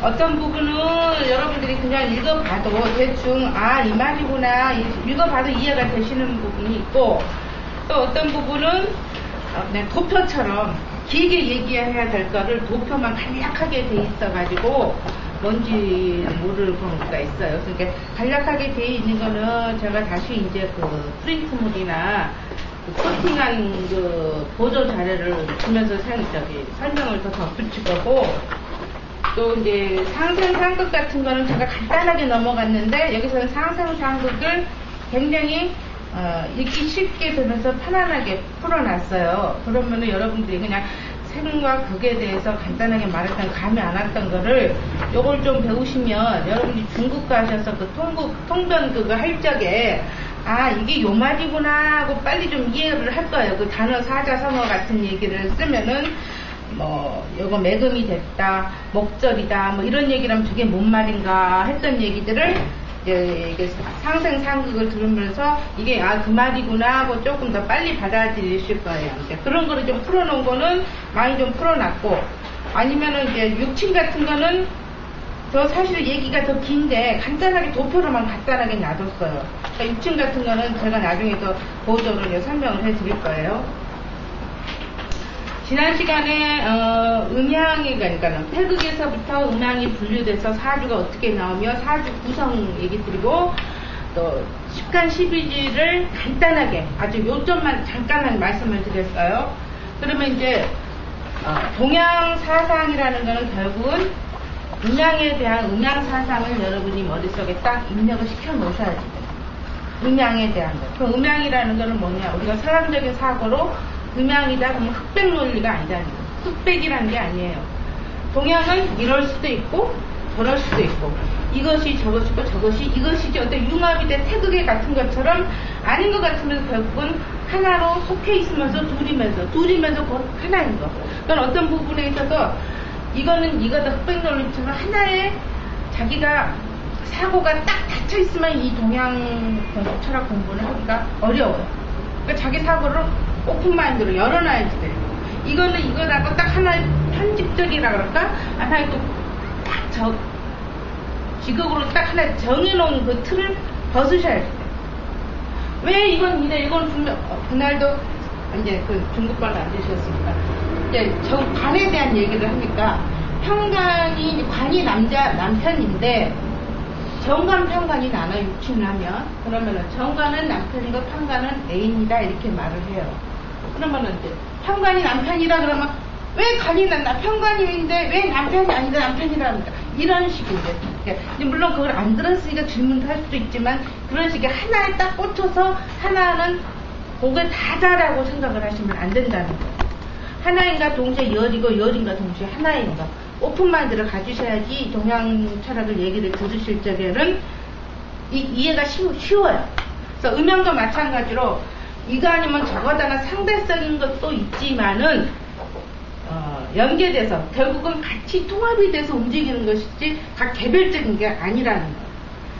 어떤 부분은 여러분들이 그냥 읽어봐도 대충 아, 이 말이구나 읽어봐도 이해가 되시는 부분이 있고, 또 어떤 부분은 그냥 도표처럼 길게 얘기해야 될 거를 도표만 간략하게 돼 있어가지고 뭔지 모를 경우가 있어요. 그러니까 간략하게 돼 있는 거는 제가 다시 이제 그 프린트물이나 코팅한 그 보조 자료를 주면서 설명을 더 덧붙일 거고, 또 이제 상생상극 같은 거는 제가 간단하게 넘어갔는데, 여기서는 상생상극을 굉장히 읽기 쉽게 되면서 편안하게 풀어놨어요. 그러면은 여러분들이 그냥 생과 극에 대해서 간단하게 말했던 감이 안 왔던 거를 요걸 좀 배우시면 여러분이 중국가 하셔서 그 통변 그거 할 적에 아, 이게 요 말이구나 하고 빨리 좀 이해를 할 거예요. 그 단어 사자성어 같은 얘기를 쓰면은 요거 매금이 됐다, 목절이다, 뭐 이런 얘기를 하면 저게 뭔 말인가 했던 얘기들을 이게 상생상극을 들으면서 이게 아, 그 말이구나 하고 조금 더 빨리 받아들이실 거예요. 그러니까 그런 거를 좀 풀어놓은 거는 많이 좀 풀어놨고, 아니면은 이제 육친 같은 거는 저 사실 얘기가 더 긴데 간단하게 도표로만 간단하게 놔뒀어요. 그러니까 육친 같은 거는 제가 나중에 더 보조를 설명을 해드릴 거예요. 지난 시간에 음양이, 그러니까 태극에서부터 음양이 분류돼서 사주가 어떻게 나오며 사주 구성 얘기 드리고, 또 10간 12지를 간단하게 아주 요점만 잠깐만 말씀을 드렸어요. 그러면 이제 동양사상이라는 거는 결국은 음양에 대한 음양사상을 여러분이 머릿속에 딱 입력을 시켜 놓으셔야 돼요. 음양에 대한 거. 그 음양이라는 거는 뭐냐, 우리가 사람적인 사고로 음양이다 그러면 흑백 논리가 아니라는 거예요. 흑백이라는 게 아니에요. 동양은 이럴 수도 있고 저럴 수도 있고, 이것이 저것이고 저것이 이것이지 어떤 융합이 된 태극의 같은 것처럼 아닌 것 같으면서 결국은 하나로 속해 있으면서 둘이면서 곧 하나인 거. 그건 어떤 부분에 있어서 이거는 이거다 흑백 논리처럼 하나의 자기가 사고가 딱 닫혀 있으면 이 동양 철학 공부를 하기가 어려워요. 그러니까 자기 사고를 오픈마인드로 열어놔야지 돼요. 이거는 이거라고 딱 하나의 편집적이라 그럴까? 하나의 또 딱 직업으로 딱 하나 정해놓은 그 틀을 벗으셔야 돼요. 왜 이건 이건 분명, 그날도 이제 그 중국관을 안 되셨으니까, 이제 관에 대한 얘기를 하니까, 편관이, 관이 남편인데, 정관, 편관이 나눠 육친을 하면, 그러면은 정관은 남편이고 편관은 애인이다 이렇게 말을 해요. 그러면은 이제 편관이 남편이라 그러면 왜 관이 편관인데 왜 남편이 아니다 남편이라 합니까? 이런 식인데, 물론 그걸 안 들었으니까 질문도 할 수도 있지만 그런 식의 하나에 딱 꽂혀서 하나는 그게 다다라고 생각을 하시면 안 된다는 거예요. 하나인가 동시에 열이고 열인가 동시에 하나인가 오픈마인드를 가지셔야지 동양 철학을 얘기를 들으실 적에는 이해가 쉬워요. 그래서 음양도 마찬가지로 이거 아니면 저거다가 상대적인 것도 있지만은 연계돼서 결국은 같이 통합이 돼서 움직이는 것이지 각 개별적인 게 아니라는 거예요.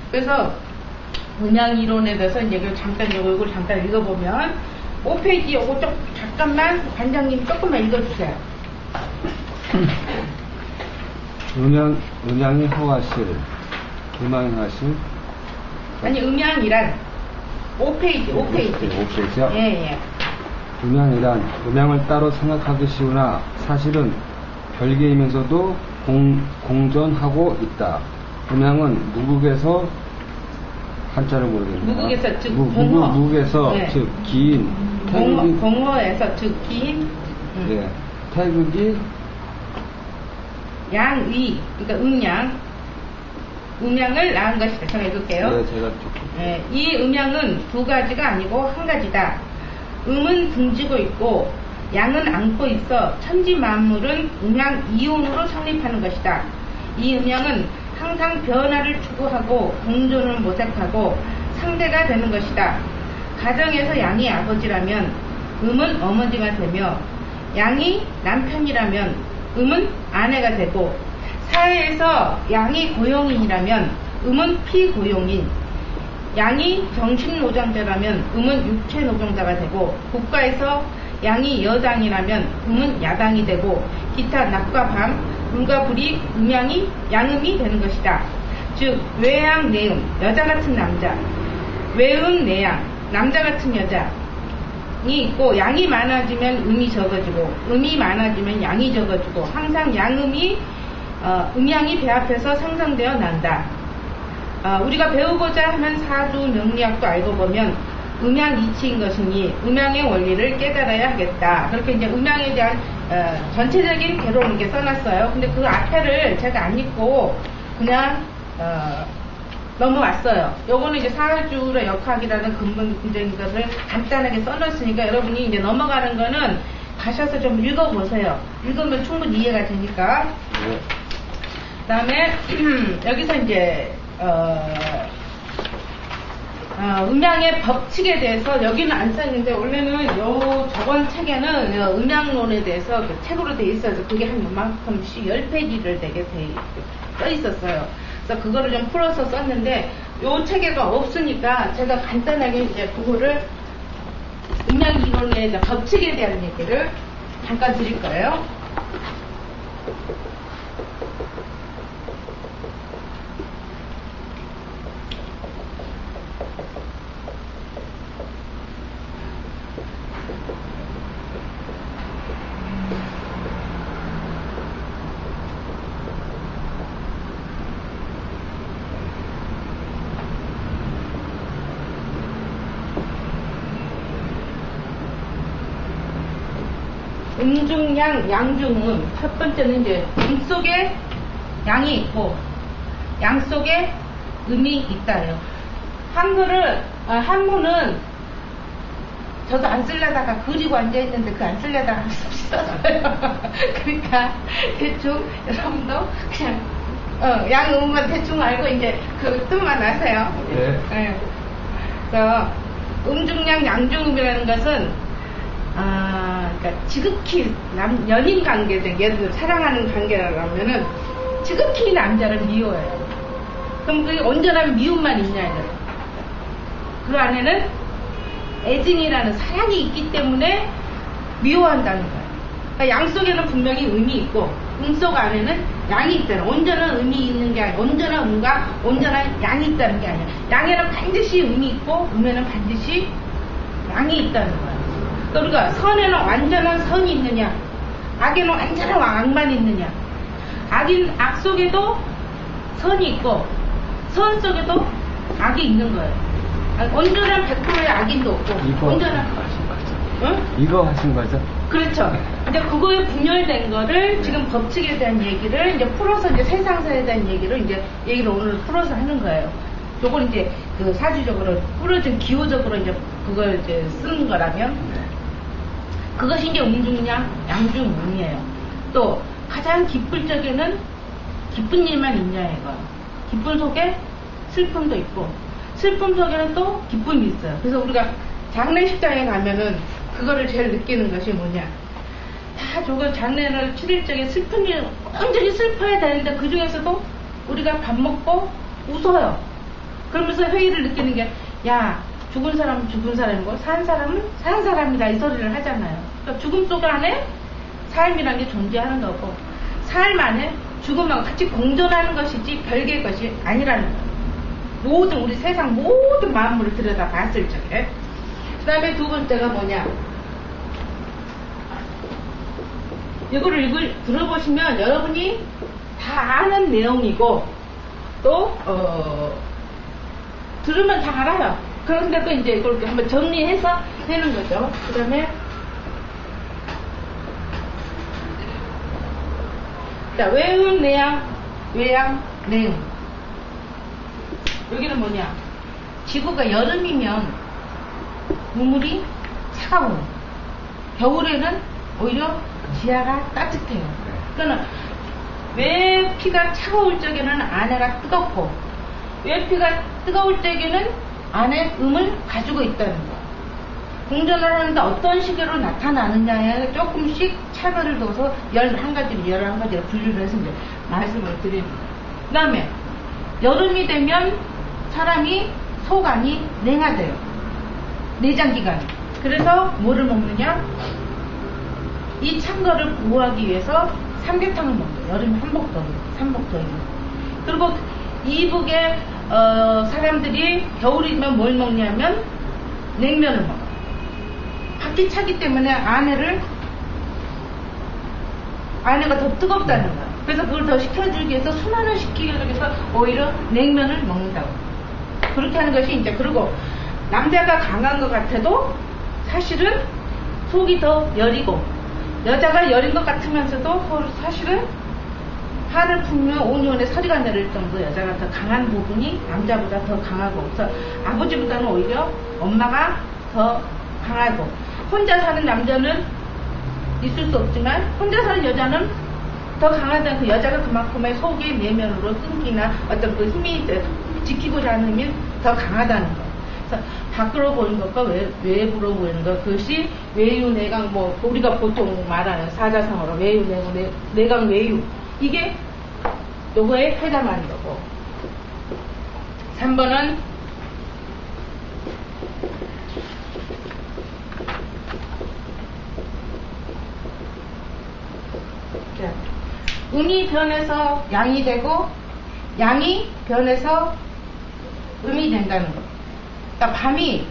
그래서 음양 이론에 대해서 이제 잠깐 이걸 잠깐 읽어보면 5페이지 요거 잠깐만 관장님 조금만 읽어주세요. 음양이 허와실, 음양이 하실. 아니 음양이란 5페이지요? 예. 음양이란 음양을 따로 생각하기 쉬우나 사실은 별개이면서도 공존하고 있다. 음양은 무국에서, 한자를 모르겠네요. 무국에서 즉 공허. 무국에서 네. 즉 기인. 공허에서 즉 기인. 네. 태극이 양위, 그러니까 음양을 낳은 것이다. 제가 읽을게요. 네, 제가 조금. 네, 이 음양은 두 가지가 아니고 한 가지다. 음은 등지고 있고 양은 안고 있어 천지 만물은 음양 이온으로 성립하는 것이다. 이 음양은 항상 변화를 추구하고 공존을 모색하고 상대가 되는 것이다. 가정에서 양이 아버지라면 음은 어머니가 되며, 양이 남편이라면 음은 아내가 되고, 사회에서 양이 고용인이라면 음은 피고용인, 양이 정신노동자라면 음은 육체노동자가 되고, 국가에서 양이 여당이라면 음은 야당이 되고, 기타 낮과 밤 불과 불이 음양이 양음이 되는 것이다. 즉 외양 내음 여자 같은 남자, 외음 내양 남자 같은 여자이 있고 양이 많아지면 음이 적어지고 음이 많아지면 양이 적어지고 항상 양음이 음양이 배 앞에서 상상되어 난다. 우리가 배우고자 하는 사주 명리학도 알고 보면 음양 이치인 것이니 음양의 원리를 깨달아야 하겠다. 그렇게 이제 음양에 대한 전체적인 개론을 이렇게 써놨어요. 근데 그 앞에를 제가 안 읽고 그냥 넘어왔어요. 요거는 이제 사주의 역학이라는 근본적인 것을 간단하게 써놨으니까 여러분이 이제 넘어가는 거는 가셔서 좀 읽어보세요. 읽으면 충분히 이해가 되니까. 네. 그 다음에 여기서 이제 음양의 법칙에 대해서 여기는 안 써있는데 원래는 저번 책에는 음양론에 대해서 그 책으로 돼 있어서 그게 한 요만큼씩 10페이지를 되게 써 있었어요. 그래서 그거를 좀 풀어서 썼는데 요 책에가 없으니까 제가 간단하게 이제 그거를 음양이론의 법칙에 대한 얘기를 잠깐 드릴 거예요. 음중양, 양중음. 첫 번째는 이제 음 속에 양이 있고 양 속에 음이 있다요. 한글을 한문은 저도 안 쓰려다가 그리고 앉아있는데 그 안 쓰려다가 썼어요. 그러니까 대충 여러분도 그냥 양음만 대충 알고 이제 그 뜻만 아세요. 네. 네. 그래서 음중양, 양중음이라는 것은 그러니까 지극히 연인 관계들, 예를 들어 사랑하는 관계라면은 지극히 남자를 미워해요. 그럼 그게 온전한 미움만 있냐 이거예요. 그 안에는 애증이라는 사랑이 있기 때문에 미워한다는 거예요. 그러니까 양 속에는 분명히 음이 있고 음 속 안에는 양이 있다는, 온전한 음이 있는 게 아니라 온전한 음과 온전한 양이 있다는 게 아니라 양에는 반드시 음이 있고 음에는 반드시 양이 있다는 거예요. 그러니까 선에는 완전한 선이 있느냐, 악에는 완전한 악만 있느냐. 악 속에도 선이 있고 선 속에도 악이 있는 거예요. 온전한 100%의 악인도 없고 이거 온전한 하신 거죠? 응? 이거 하신 거죠? 그렇죠. 근데 그거에 분열된 거를 지금 법칙에 대한 얘기를 이제 풀어서 이제 세상사에 대한 얘기를 오늘 풀어서 하는 거예요. 요건 이제 그 사주적으로 뿌려진 기호적으로 이제 그걸 이제 쓰는 거라면 그것이 이제 음중양, 양중음이에요. 또 가장 기쁠 적에는 기쁜 일만 있냐 이거. 기쁨 속에 슬픔도 있고 슬픔 속에는 또 기쁨이 있어요. 그래서 우리가 장례식장에 가면은 그거를 제일 느끼는 것이 뭐냐. 다 저거 장례를 치를 적에 슬픈 일 완전히 슬퍼야 되는데 그 중에서도 우리가 밥 먹고 웃어요. 그러면서 회의를 느끼는 게 야, 죽은 사람은 죽은 사람이고 산 사람은 산 사람이다 이 소리를 하잖아요. 그러니까 죽음 속 안에 삶이라는 게 존재하는 거고 삶 안에 죽음하고 같이 공존하는 것이지 별개의 것이 아니라는 거예요. 모든 우리 세상 모든 만물을 들여다 봤을 적에. 그 다음에 두 번째가 뭐냐, 이거를 들어보시면 여러분이 다 아는 내용이고 또 들으면 다 알아요. 그런데도 이제 이걸 한번 정리해서 해는 거죠. 그 다음에 자, 외음, 내양, 외양, 내음. 여기는 뭐냐, 지구가 여름이면 우물이 차가워요. 겨울에는 오히려 지하가 따뜻해요. 그러니까 왜 피가 차가울 적에는 안에가 뜨겁고 왜 피가 뜨거울 적에는 안에 음을 가지고 있다는 거예요. 공전을 하는데 어떤 시기로 나타나느냐에 조금씩 차별을 둬서 11가지로 분류를 해서 이제 말씀을 드립니다. 그 다음에 여름이 되면 사람이 속안이 냉하돼요. 내장기관이. 그래서 뭐를 먹느냐, 이 찬 거를 보호하기 위해서 삼계탕을 먹어요. 여름 삼복더위. 그리고 이북에 사람들이 겨울이면 뭘 먹냐면 냉면을 먹어요. 밖이 차기 때문에 아내가 더 뜨겁다는 거야. 그래서 그걸 더 식혀주기 위해서 순환을 시키기 위해서 오히려 냉면을 먹는다고. 그렇게 하는 것이 이제, 그리고 남자가 강한 것 같아도 사실은 속이 더 여리고, 여자가 여린 것 같으면서도 사실은 화를 풀면 온유원에 서리가 내릴 정도 여자가 더 강한 부분이 남자보다 더 강하고, 그래서 아버지보다는 오히려 엄마가 더 강하고, 혼자 사는 남자는 있을 수 없지만 혼자 사는 여자는 더 강하다는, 그 여자가 그만큼의 속의 내면으로 끈기나 어떤 그 힘이 지키고자 하는 힘이 더 강하다는 거. 그래서 밖으로 보이는 것과 외부로 보이는 것, 그것이 외유, 내강, 뭐 우리가 보통 말하는 사자성어로 외유, 내강, 외유, 이게 요거에 해당하는 거고. 3번은 음이 변해서 양이 되고 양이 변해서 음이 된다는 거. 그러니까 밤이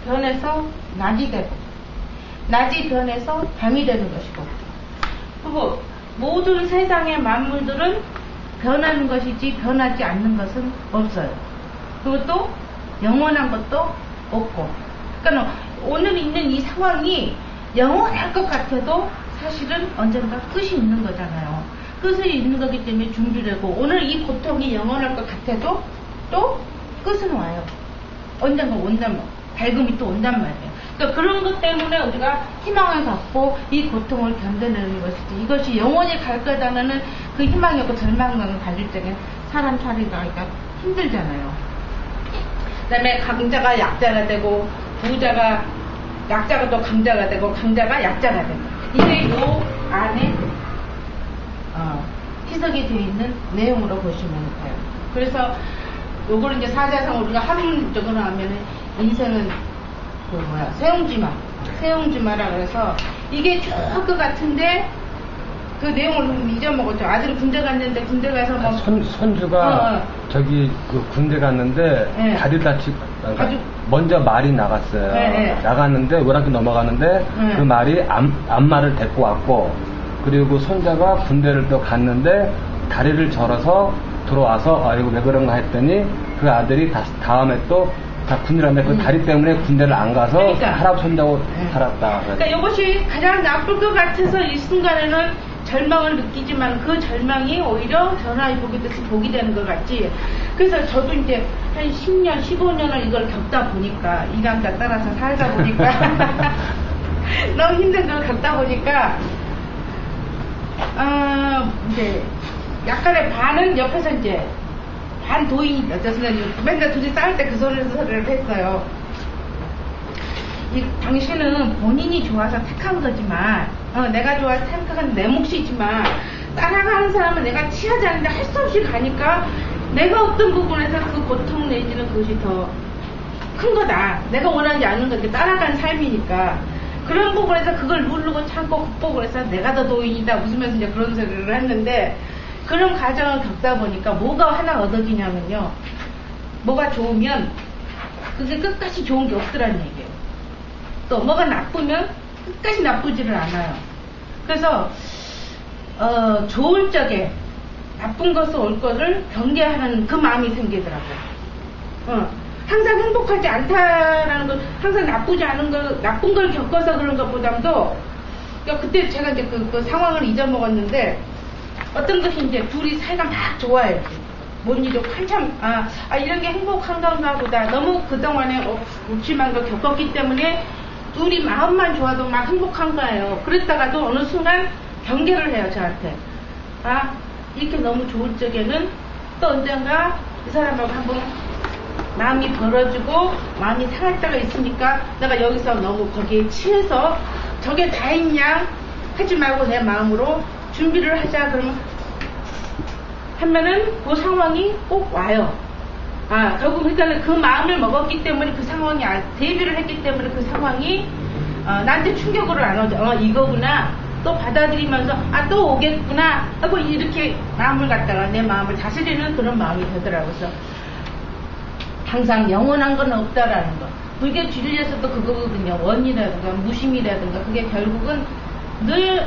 변해서 낮이 되고 낮이 변해서 밤이 되는 것이고, 그리고 모든 세상의 만물들은 변하는 것이지 변하지 않는 것은 없어요. 그리고 또 영원한 것도 없고, 그러니까 오늘 있는 이 상황이 영원할 것 같아도 사실은 언젠가 끝이 있는 거잖아요. 끝이 있는 거기 때문에 준비되고, 오늘 이 고통이 영원할 것 같아도 또 끝은 와요. 언젠가 온단 말이에요. 밝음이 또 온단 말이에요. 그러니까 그런 것 때문에 우리가 희망을 갖고 이 고통을 견뎌내는 것이지, 이것이 영원히 갈 거다라는 그 희망이 없고 절망감을 가질 때는 사람 살이가 힘들잖아요. 그 다음에 강자가 약자가 되고, 부자가 약자가 또 강자가 되고, 강자가 약자가 되고, 이게 요 안에 희석이 되어 있는 내용으로 보시면 돼요. 그래서 요거를 이제 사자성 우리가 한문적으로 하면은 인생은 세웅지마라 그래서 이게 좋을 것 같은데 그 내용을 잊어먹었죠. 아들이 군대 갔는데 군대 가서 뭐 손주가 저기 그 군대 갔는데 네. 다리 다치고 아주 먼저 말이 나갔어요. 네. 나갔는데 오랑캐 넘어가는데 그 말이 암말을 데리고 왔고, 그리고 손자가 군대를 또 갔는데 다리를 절어서 들어와서 이거 왜 그런가 했더니 그 아들이 다음에 또 군대라는데 그 다리 때문에 군대를 안 가서 그러니까. 할아버지 손자고 살았다. 그러니까 이것이 가장 나쁠 것 같아서 이 순간에는 절망을 느끼지만 그 절망이 오히려 변화의 복이 되는 것 같지. 그래서 저도 이제 한 10년, 15년을 이걸 겪다 보니까, 인간과 따라서 살다 보니까 너무 힘든 걸 겪다 보니까 이제 약간의 반은 옆에서 이제 반도인이 어쨌든 맨날 둘이 싸울 때 그 소리를 했어요. 당신은 본인이 좋아서 택한 거지만, 내가 좋아서 택한 내 몫이지만, 따라가는 사람은 내가 취하지 않는데 할 수 없이 가니까 내가 어떤 부분에서 그 고통 내지는 그것이 더 큰 거다. 내가 원하지 않는 거, 따라가는 삶이니까. 그런 부분에서 그걸 누르고 참고 극복을 해서 내가 더 도인이다 웃으면서 이제 그런 소리를 했는데, 그런 과정을 겪다 보니까 뭐가 하나 얻어지냐면요, 뭐가 좋으면 그게 끝까지 좋은 게 없더라는 얘기예요. 또 뭐가 나쁘면 끝까지 나쁘지를 않아요. 그래서 좋을 적에 나쁜 것을 올 것을 경계하는 그 마음이 생기더라고요. 항상 행복하지 않다라는 것, 항상 나쁘지 않은 거, 나쁜 걸 겪어서 그런 것보다도, 그러니까 그때 제가 이제 그 상황을 잊어먹었는데, 어떤 것이 이제 둘이 사이가 막 좋아요. 뭔 일도 한참, 이런 게 행복한 건가 보다. 너무 그동안에 욱심한 걸 겪었기 때문에 둘이 마음만 좋아도 막 행복한 거예요. 그랬다가도 어느 순간 경계를 해요, 저한테. 이렇게 너무 좋을 적에는 또 언젠가 이 사람하고 한번 마음이 벌어지고 마음이 상할 때가 있으니까 내가 여기서 너무 거기에 취해서 저게 다행이냐 하지 말고 내 마음으로 준비를 하자. 그러면 하면은 그 상황이 꼭 와요. 결국 일단은 그 마음을 먹었기 때문에 그 상황이 대비를 했기 때문에 그 상황이 나한테 충격으로 안 오죠. 이거구나. 또 받아들이면서 아 또 오겠구나 하고 이렇게 마음을 갖다가 내 마음을 다스리는 그런 마음이 되더라고요. 그래서 항상 영원한 건 없다라는 거. 불교 진리에서도 그거거든요. 원이라든가 무심이라든가 그게 결국은 늘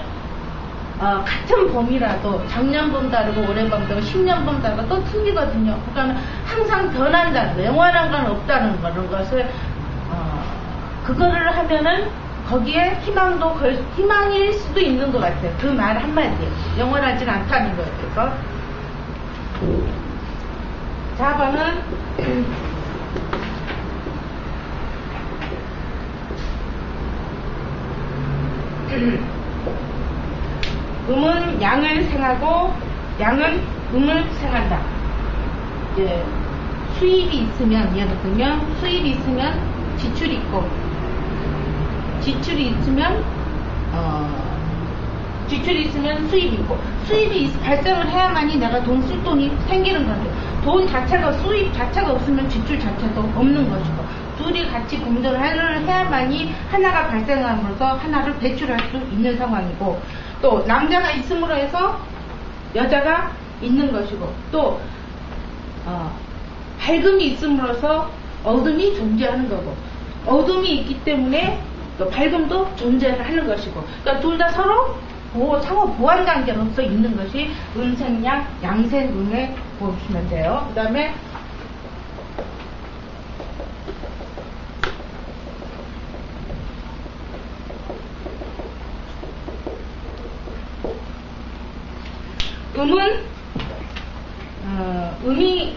같은 범이라도 작년 범 다르고 올해 범 다르고 10년 범 다르고 또 틀리거든요. 그러니까 항상 변한다는 거, 영원한 건 없다는 거, 그런 것을 그거를 하면은 거기에 희망일 수도 있는 것 같아요. 그 말 한마디에 영원하진 않다는 거에 대해서. 4번은 음은 양을 생하고 양은 음을 생한다. 이제 수입이 있으면, 예를 들면 수입이 있으면 지출이 있고, 지출이 있으면 수입이 있고, 수입이 발생을 해야만이 내가 쓸 돈이 생기는 건데, 돈 자체가 수입 자체가 없으면 지출 자체도 없는 것이고, 둘이 같이 공존을 해야만이 하나가 발생함으로써 하나를 배출할 수 있는 상황이고, 또 남자가 있음으로 해서 여자가 있는 것이고, 또 밝음이 있음으로써 어둠이 존재하는 거고, 어둠이 있기 때문에 또 밝음도 존재하는 것이고, 그러니까 둘 다 서로 상호 보완 관계로서 있는 것이 음생양, 양생음에 보시면 돼요. 그 다음에 음은 음이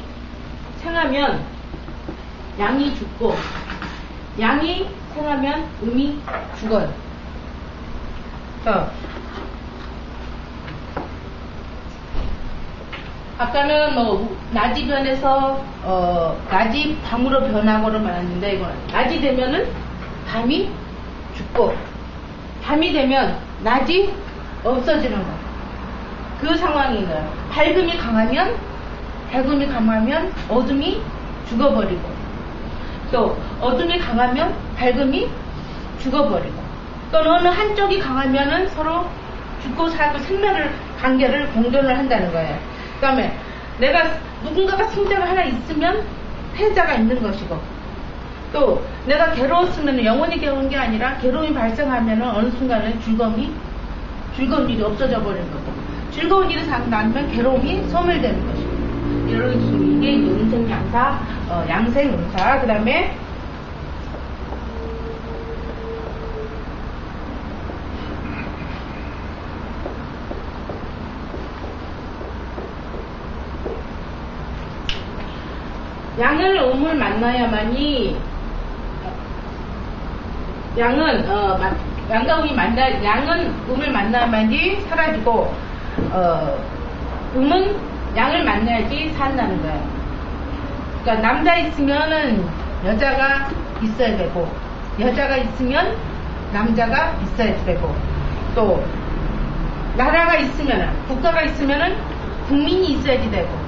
생하면 양이 죽고, 양이 생하면 음이 죽어요. 아까는 낮이 변해서 낮이 밤으로 변하고를 말했는데, 이거는 낮이 되면은 밤이 죽고, 밤이 되면 낮이 없어지는 거. 그 상황인 거예요. 밝음이 강하면 어둠이 죽어버리고, 또 어둠이 강하면 밝음이 죽어버리고, 또 어느 한쪽이 강하면은 서로 죽고 살고 생명을 관계를 공존을 한다는 거예요. 그 다음에 누군가가 승자가 하나 있으면 패자가 있는 것이고, 또 내가 괴로웠으면 영원히 괴로운 게 아니라 괴로움이 발생하면은 어느 순간에 즐거운 일이 없어져 버리는 거고, 즐거운 일이 나면 괴로움이 소멸되는 것이고, 이런 식으로 이게 음생양사, 양생음사. 그 다음에 양을 음을 만나야만이, 양은 양과 음이 양은 음을 만나야만이 사라지고, 음은 양을 만나야지 산다는 거예요. 그러니까 남자 있으면은 여자가 있어야 되고, 여자가 있으면 남자가 있어야 되고, 또 나라가 있으면은, 국가가 있으면은 국민이 있어야지 되고,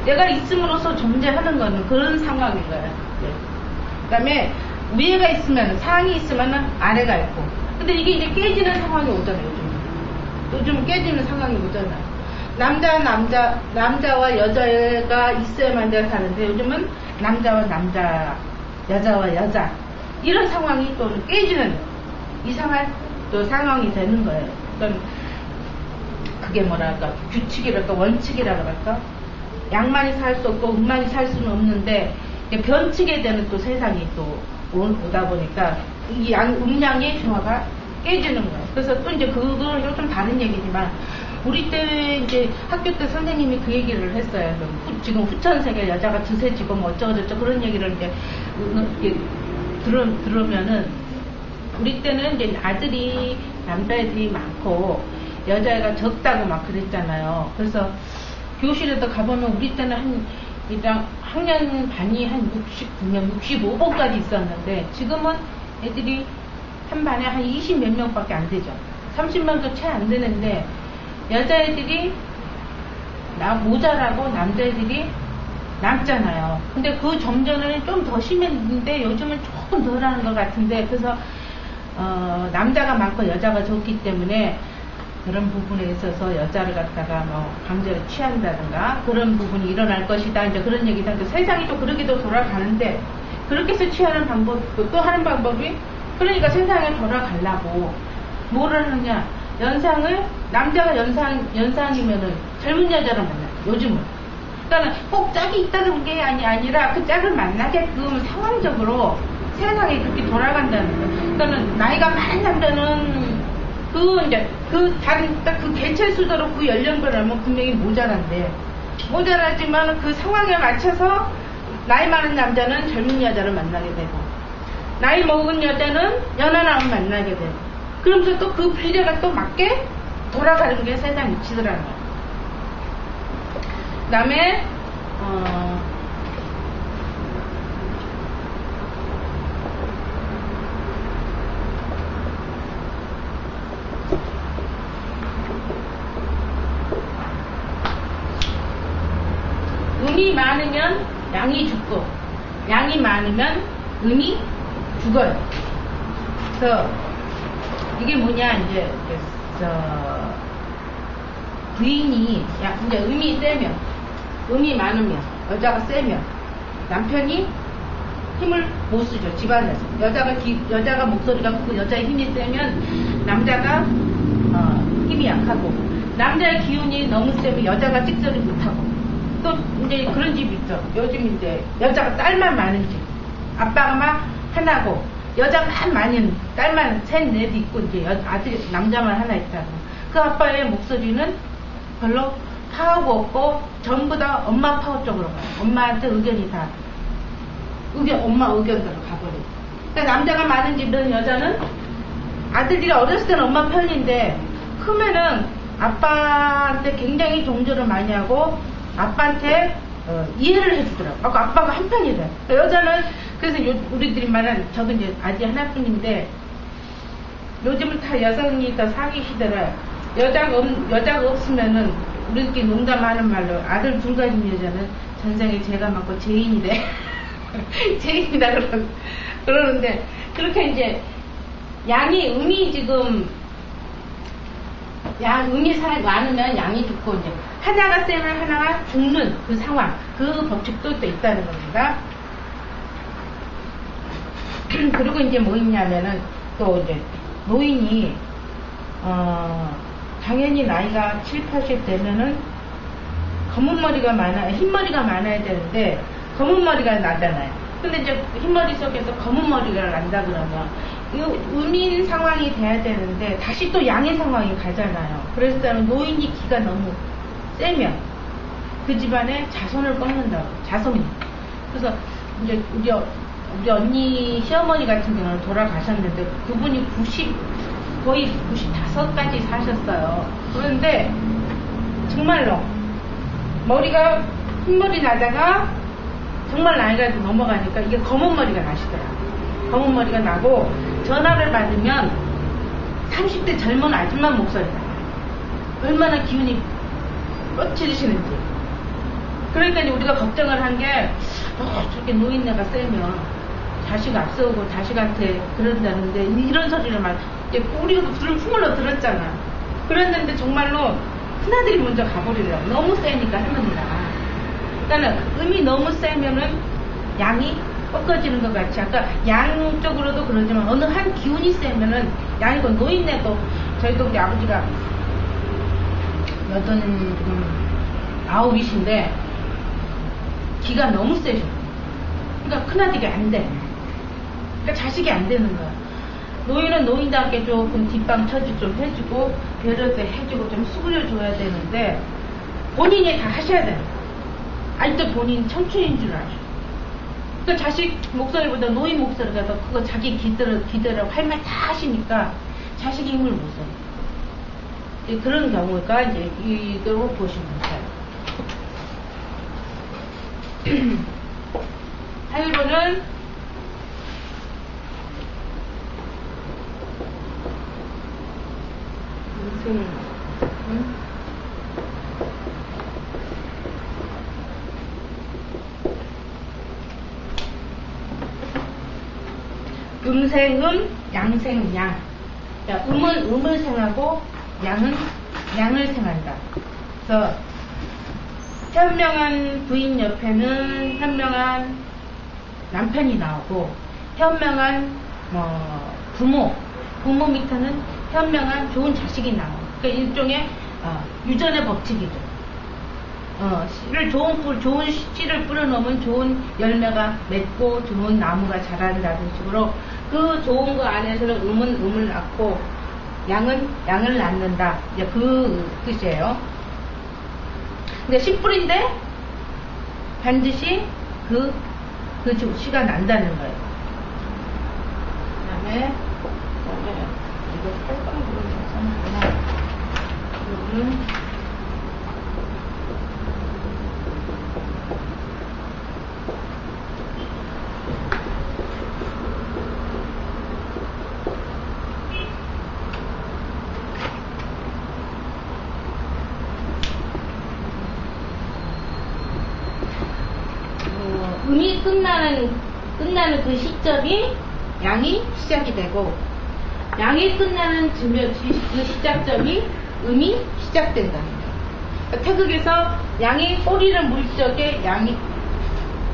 내가 있음으로써 존재하는 거는 그런 상황인 거예요. 그 다음에 위에가 있으면, 상이 있으면 아래가 있고, 근데 이게 이제 깨지는 상황이 오잖아요. 요즘 깨지는 상황이 오잖아요. 남자와 여자가 있어야만 내가 사는데, 요즘은 남자와 남자, 여자와 여자, 이런 상황이 또 깨지는 이상한 또 상황이 되는 거예요. 그러니까 그게 뭐랄까, 규칙이랄까, 원칙이라 그럴까? 양만이 살 수 없고 음만이 살 수는 없는데, 변칙에 대한 또 세상이 또 오다 보니까 이 음양의 중화가 깨지는 거예요. 그래서 또 이제 그거는 좀 다른 얘기지만, 우리 때 이제 학교 때 선생님이 그 얘기를 했어요. 지금 후천세계 여자가 드세지고 뭐 어쩌고저쩌고 그런 얘기를 이제 들으면은, 우리 때는 이제 남자애들이 많고 여자애가 적다고 막 그랬잖아요. 그래서 교실에도 가보면 우리 때는 학년 반이 한 69명, 65번까지 있었는데, 지금은 애들이 한 반에 한 20 몇 명밖에 안 되죠. 30명도 채 안 되는데, 여자애들이 모자라고 남자애들이 남잖아요. 근데 그 점전은 좀 더 심했는데 요즘은 조금 덜 하는 것 같은데, 그래서 남자가 많고 여자가 적기 때문에 그런 부분에 있어서 여자를 갖다가 뭐 강제로 취한다든가 그런 부분이 일어날 것이다. 이제 그런 얘기다. 그러니까 세상이 또 그렇게도 돌아가는데 그렇게 해서 취하는 방법, 또 하는 방법이 그러니까 세상에 돌아가려고 뭐를 하느냐. 남자가 연상이면은 젊은 여자를 만나요. 요즘은. 그러니까 꼭 짝이 있다는 게 아니라 그 짝을 만나게끔 상황적으로 세상이 그렇게 돌아간다는 거예요. 그러니까 나이가 많은 남자는 다른 딱 그 개체 수대로 그 연령별 하면 분명히 모자라지만 그 상황에 맞춰서 나이 많은 남자는 젊은 여자를 만나게 되고 나이 먹은 여자는 연하남을 만나게 되고 그러면서 또 그 분리가 또 맞게 돌아가는 게 세상 이치더라는 거예요. 그 다음에 음이 많으면 양이 죽고 양이 많으면 음이 죽어요. 그래서 이게 뭐냐 이제 부인이 이제 음이 많으면 여자가 세면 남편이 힘을 못 쓰죠. 집안에서 여자가 목소리가 크고 여자의 힘이 세면 남자가 힘이 약하고 남자의 기운이 너무 세면 여자가 찍소리 못하고 또 이제 그런 집 있죠. 요즘 이제 여자가 딸만 많은 집. 아빠가 막 하나고 여자가 많은 딸만 셋, 넷 있고 이제 남자만 하나 있다고. 그 아빠의 목소리는 별로 파워가 없고 전부 다 엄마 파워 쪽으로 가요. 엄마한테 의견이 다 엄마 의견대로 가버려요. 그러니까 남자가 많은 집은 여자는 아들들이 어렸을 때는 엄마 편인데 크면은 아빠한테 굉장히 동조를 많이 하고 아빠한테 이해를 해주더라고. 아빠가 한편이래. 여자는 그래서 우리들이 말하는 저도 이제 아직 하나뿐인데 요즘은 다 여성이 더 상위 시대라 여자가 없으면은 우리끼리 농담하는 말로 아들 둘 가진 여자는 전생에 죄가 많고 죄인이래. 죄인이다 그러는데 그렇게 이제 음이 지금 음이 많으면 양이 죽고 이제 하나가 세면 하나가 죽는 그 상황, 그 법칙도 또 있다는 겁니다. 그리고 이제 뭐 있냐면은 또 이제 노인이 당연히 나이가 7, 80 되면은 검은 머리가 흰머리가 많아야 되는데 검은 머리가 나잖아요. 근데 이제 흰머리 속에서 검은 머리가 난다 그러면 이 음인 상황이 돼야 되는데 다시 또 양의 상황이 가잖아요. 그래서 노인이 기가 너무 세면 그 집안에 자손을 꺾는다고. 자손이. 그래서 이제 우리 언니 시어머니 같은 경우는 돌아가셨는데 그분이 거의 95까지 사셨어요. 그런데 정말로 머리가 흰머리 나다가 정말 나이가 넘어가니까 이게 검은 머리가 나시더라고요. 검은 머리가 나고 전화를 받으면 30대 젊은 아줌마 목소리가 나요. 얼마나 기운이 뻗치시는지. 그러니까 이제 우리가 걱정을 한 게 저렇게 노인네가 세면 자식 앞세우고 자식한테 그런다는데 이런 소리를 우리가 흥얼로 들었잖아. 그랬는데 정말로 큰아들이 먼저 가버리더라고. 너무 세니까 할머니가. 그러니까 음이 너무 세면은 양이 꺾어지는 것 같이 아까 양쪽으로도 그러지만 어느 한 기운이 세면은 양이고 노인네도 저희도 우리 아버지가 89이신데 기가 너무 세죠. 그러니까 큰아들이 안 돼. 그러니까 자식이 안 되는 거야. 노인은 노인답게 조금 뒷방 처지 좀 해주고 배려도 해주고 좀 수그려줘야 되는데 본인이 다 하셔야 돼. 아직도 본인 청춘인 줄 알죠. 그러니까 자식 목소리보다 노인 목소리가 더 그거 자기 기대라고 할 말 다 하시니까 자식이 힘을 못 써요. 그런 경우가 이제 이대로 보시면 돼요. 하일보는 음생음, 양생양. 음은 음을 생하고 양은 양을 생한다. 그래서 현명한 부인 옆에는 현명한 남편이 나오고, 현명한 부모 밑에는 현명한 좋은 자식이 나오고, 그러니까 일종의 유전의 법칙이죠. 좋은 씨를 뿌려놓으면 좋은 열매가 맺고 좋은 나무가 자란다는 식으로 그 좋은 거 안에서는 음을 낳고 양은 양을 낳는다. 이제 그 뜻이에요. 근데 씨뿌리인데 반드시 그 씨가 난다는 거예요. 그 다음에 이거 빨강으로 써놨구나. 이거는 음이 끝나는 그 시점이 양이 시작이 되고, 양이 끝나는 그 시작점이 음이 시작된다는 거예요. 그러니까 태극에서 양이 꼬리를 물 적에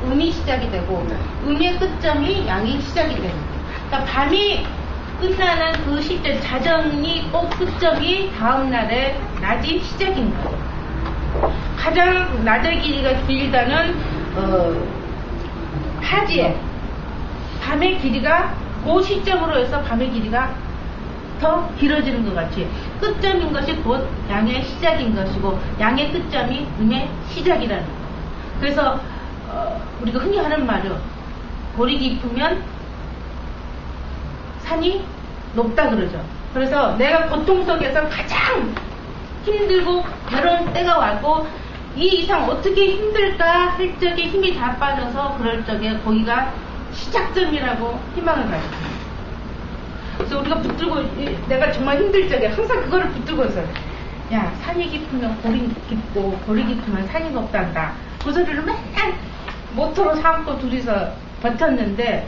음이 시작이 되고, 음의 끝점이 양이 시작이 되는 거예요. 그러니까 밤이 끝나는 그 시점, 자정이 꼭 끝점이 다음날의 낮이 시작인 거예요. 가장 낮의 길이가 길다는 하지에 밤의 길이가 그 시점으로 해서 밤의 길이가 더 길어지는 것 같이 끝점인 것이 곧 양의 시작인 것이고, 양의 끝점이 음의 시작이라는 거예요. 그래서 우리가 흔히 하는 말이요, 골이 깊으면 산이 높다 그러죠. 그래서 내가 고통 속에서 가장 힘들고 괴로운 때가 왔고, 이 이상 어떻게 힘들까 할 적에 힘이 다 빠져서 그럴 적에 거기가 시작점이라고 희망을 가집니다. 그래서 우리가 붙들고, 내가 정말 힘들 적에 항상 그거를 붙들고 있어요. 야, 산이 깊으면 골이 깊고 골이 깊으면 산이 높단다. 그 소리를 맨날 모터로 삼고 둘이서 버텼는데,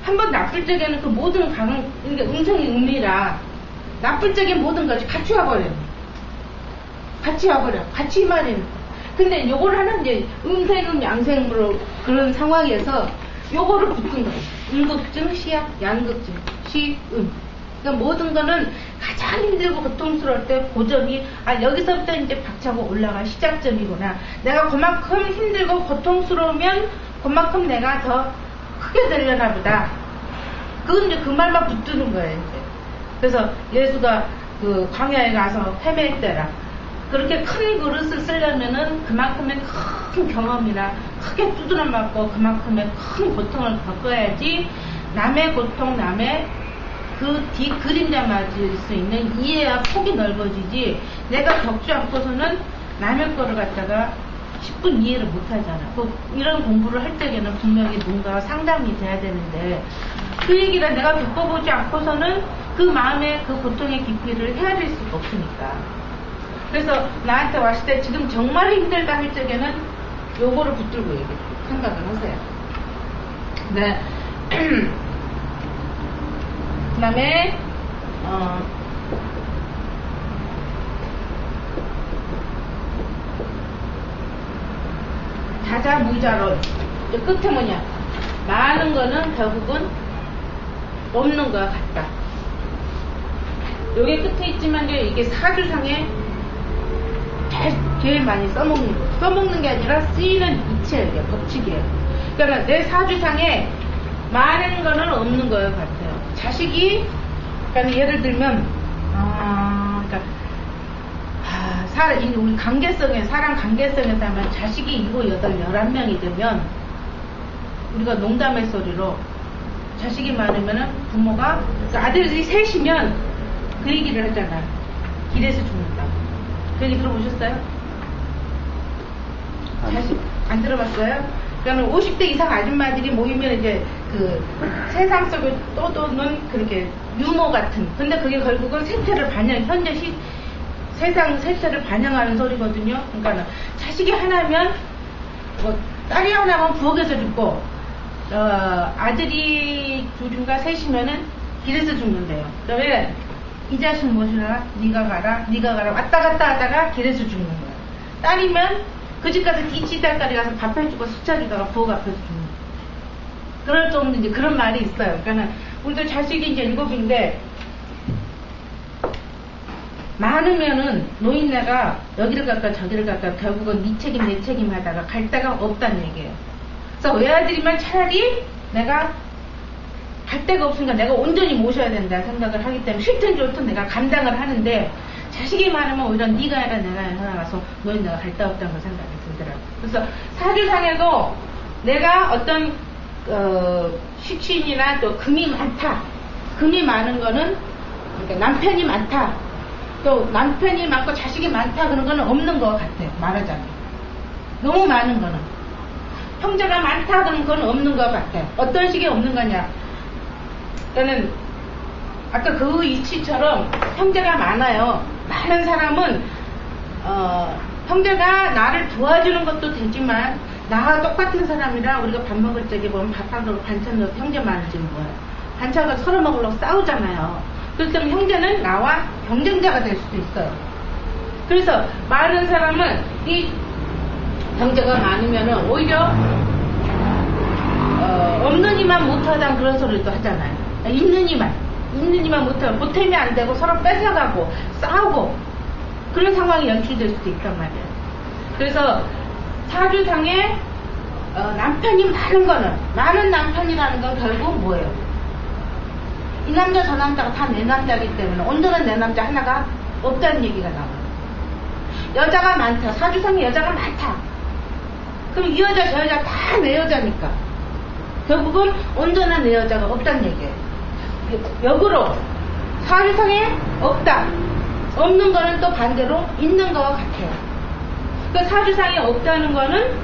한번 나쁠 적에는 그 모든 그러니까 음성이 음이라 나쁠 적에 모든 것이 같이 와버려요. 같이 임하는. 근데 요걸 하는 이제 음생음 양생으로 그런 상황에서 요거를 붙은 거예요. 음극증, 시약, 양극증, 시음. 그러니까 모든 거는 가장 힘들고 고통스러울 때 고점이, 여기서부터 이제 박차고 올라갈 시작점이구나. 내가 그만큼 힘들고 고통스러우면 그만큼 내가 더 크게 되려나 보다. 그건 이제 그 말만 붙드는 거예요, 이제. 그래서 예수가 그 광야에 가서 헤맬 때라, 그렇게 큰 그릇을 쓰려면은 그만큼의 큰 경험이나 크게 두드려 맞고 그만큼의 큰 고통을 겪어야지 남의 고통, 남의 그 그림자 맞을 수 있는 이해와 폭이 넓어지지, 내가 겪지 않고서는 남의 거를 갖다가 10분 이해를 못 하잖아. 이런 공부를 할 적에는 분명히 뭔가 상담이 돼야 되는데, 그 얘기를 내가 겪어보지 않고서는 그 마음의 그 고통의 깊이를 헤아릴 수가 없으니까. 그래서 나한테 왔을 때 지금 정말 힘들다 할 적에는 요거를 붙들고 생각을 하세요. 네. 그 다음에 자자무자론. 끝에 뭐냐, 많은 거는 결국은 없는 거와 같다. 여기 끝에 있지만 이게 사주상에 제일 많이 써먹는 거. 써먹는 게 아니라 쓰이는 이치예요. 법칙이에요. 그러니까 내 사주상에 많은 거는 없는 거예요 같아요. 자식이, 그러니까 예를 들면, 우리 사람 관계성에서 하면 자식이 7, 8, 11명이 되면, 우리가 농담의 소리로 자식이 많으면은 부모가, 그러니까 아들들이 셋이면 그 얘기를 하잖아. 길에서 죽는다고. 그 얘기 들어보셨어요? 자식, 안 들어봤어요? 그러니까 50대 이상 아줌마들이 모이면 이제 그 세상 속에 떠도는 그렇게 유머 같은. 근데 그게 결국은 세태를 현재 세상 세태를 반영하는 소리거든요. 그러니까 자식이 하나면, 딸이 하나면 부엌에서 죽고, 아들이 둘인가 셋이면은 길에서 죽는데요. 그다음에 이 자식 모시라, 네가 가라, 네가 가라, 왔다 갔다 하다가 길에서 죽는 거야. 딸이면 그 집 가서 뒤치달까지 가서 밥 해주고 숫자 주다가 부엌 앞에서 죽는 거야. 그럴 정도 이제 그런 말이 있어요. 그러니까 우리도 자식이 이제 7인데 많으면은 노인네가 여기를 갈까 저기를 갈까 결국은 네 책임 내 책임 하다가 갈 데가 없다는 얘기예요. 그래서 외아들이면 차라리 내가 갈 데가 없으니까 내가 온전히 모셔야 된다 생각을 하기 때문에 싫든 좋든 내가 감당을 하는데 자식이 많으면 오히려 네가 해라 내가 해라 가서 노인네가 갈 데 없다는 걸 생각이 들더라고요. 그래서 사주상에도 내가 어떤 식신이나 또 금이 많다. 금이 많은 거는 그러니까 남편이 많다. 또 남편이 많고 자식이 많다 그런 거는 없는 것 같아요. 말하자면. 너무 많은 거는. 형제가 많다 그런 건 없는 것 같아요. 어떤 식이 없는 거냐. 그러니까 아까 그 이치처럼 형제가 많아요. 많은 사람은 형제가 나를 도와주는 것도 되지만 나와 똑같은 사람이라 우리가 밥 먹을 적에 보면 밥 한 그릇 반찬 넣어서 형제 많은지 뭐예요. 반찬을 서로 먹으려고 싸우잖아요. 그럴 때는 형제는 나와 경쟁자가 될 수도 있어요. 그래서 많은 사람은 이 형제가 많으면은 오히려 없는 이만 못하다는 그런 소리도 하잖아요. 있는 이만 못하면 보탬이 안 되고 서로 뺏어가고 싸우고 그런 상황이 연출될 수도 있단 말이에요. 그래서 사주상에 남편이 많은 남편이라는 건 결국 뭐예요? 이 남자 저 남자가 다 내 남자이기 때문에 온전한 내 남자 하나가 없다는 얘기가 나와요. 여자가 많다. 사주상에 여자가 많다. 그럼 이 여자 저 여자 다 내 여자니까 결국은 온전한 내 여자가 없다는 얘기예요. 역으로 사주상에 없다. 없는 거는 또 반대로 있는 것 같아요. 그 사주상에 없다는 거는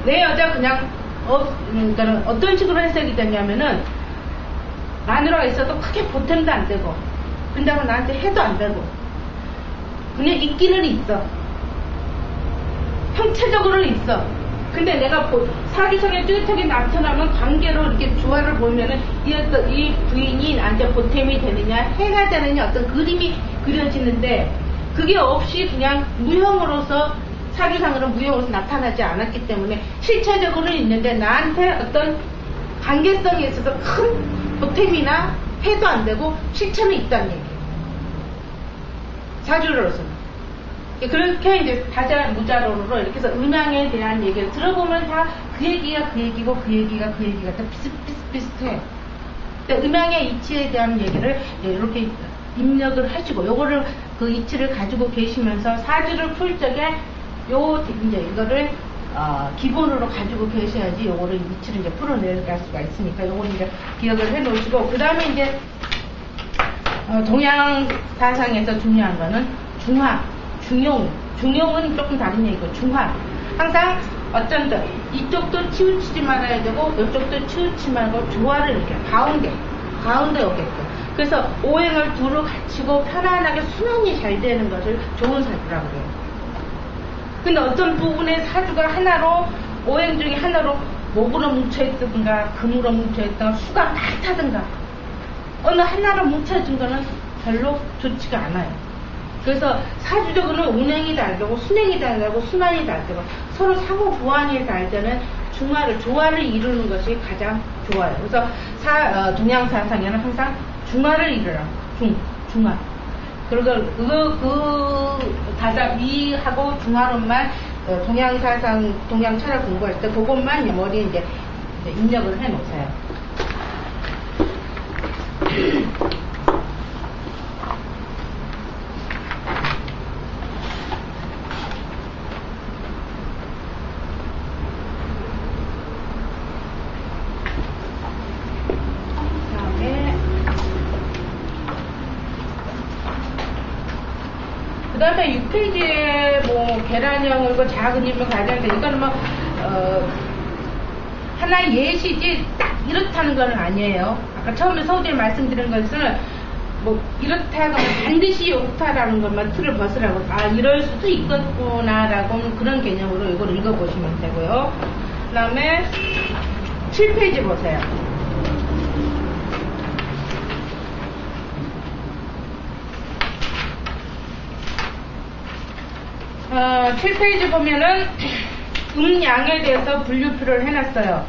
내 여자 그냥 그러니까 어떤 식으로 해석이 되냐면은 마누라가 있어도 크게 보탬도 안 되고 근다고 나한테 해도 안 되고 그냥 있기는 있어. 형체적으로는 있어. 근데 내가 사주상에 뚜렷하게 나타나면 관계로 이렇게 조화를 보면은 이 부인이 나한테 보탬이 되느냐 해가 되느냐 어떤 그림이 그려지는데 그게 없이 그냥 무형으로서 사주상으로 무형으로서 나타나지 않았기 때문에 실체적으로는 있는데 나한테 어떤 관계성에 있어서 큰 보탬이나 해도 안 되고 실체는 있다는 얘기예요. 사주로서는. 그렇게 이제 다자무자로로 이렇게 해서 음양에 대한 얘기를 들어보면 다 그 얘기가 그 얘기고 그 얘기가 그 얘기가 다 비슷해. 음양의 이치에 대한 얘기를 이렇게 입력을 하시고 요거를 그 이치를 가지고 계시면서 사주를 풀 적에 이제 이거를 기본으로 가지고 계셔야지 요거를 이치를 이제 풀어내갈 수가 있으니까 요거를 이제 기억을 해 놓으시고 그 다음에 이제 동양 사상에서 중요한 거는 중화, 중용은 조금 다른 얘기고 중화. 항상 어쩐 때 이쪽도 치우치지 말아야 되고 이쪽도 치우치지 말고 조화를 이렇게 가운데 오게끔. 그래서 오행을 두루 갖추고 편안하게 순환이 잘 되는 것을 좋은 사주라고 해요. 근데 어떤 부분에 사주가 하나로 오행 중에 하나로 목으로 뭉쳐있든가 금으로 뭉쳐있든가 수가 많다든가 어느 하나로 뭉쳐진 거는 별로 좋지가 않아요. 그래서 사주적으로는 운행이 다르고 순행이 다르고 순환이 다르고 서로 상호 보완이 다르면 조화를 이루는 것이 가장 좋아요. 그래서 동양 사상에는 항상 중화를 이루라. 중화. 그리고 다자미하고 중화론만 동양 사상, 동양 철학 공부할 때 그것만 머리에 이제 입력을 해 놓으세요. 그 다음에 6페이지에 뭐 계란형을 뭐 작은 힘을 가져야 되니까 이거는 뭐 하나의 예시지 딱 이렇다는 건 아니에요. 아까 처음에 서두에 말씀드린 것은 뭐 이렇다가 반드시 옳다라는 것만 틀을 벗으라고 이럴 수도 있겠구나라고 그런 개념으로 이걸 읽어보시면 되고요. 그 다음에 7페이지 보세요. 7페이지 보면은 음양에 대해서 분류표를 해놨어요.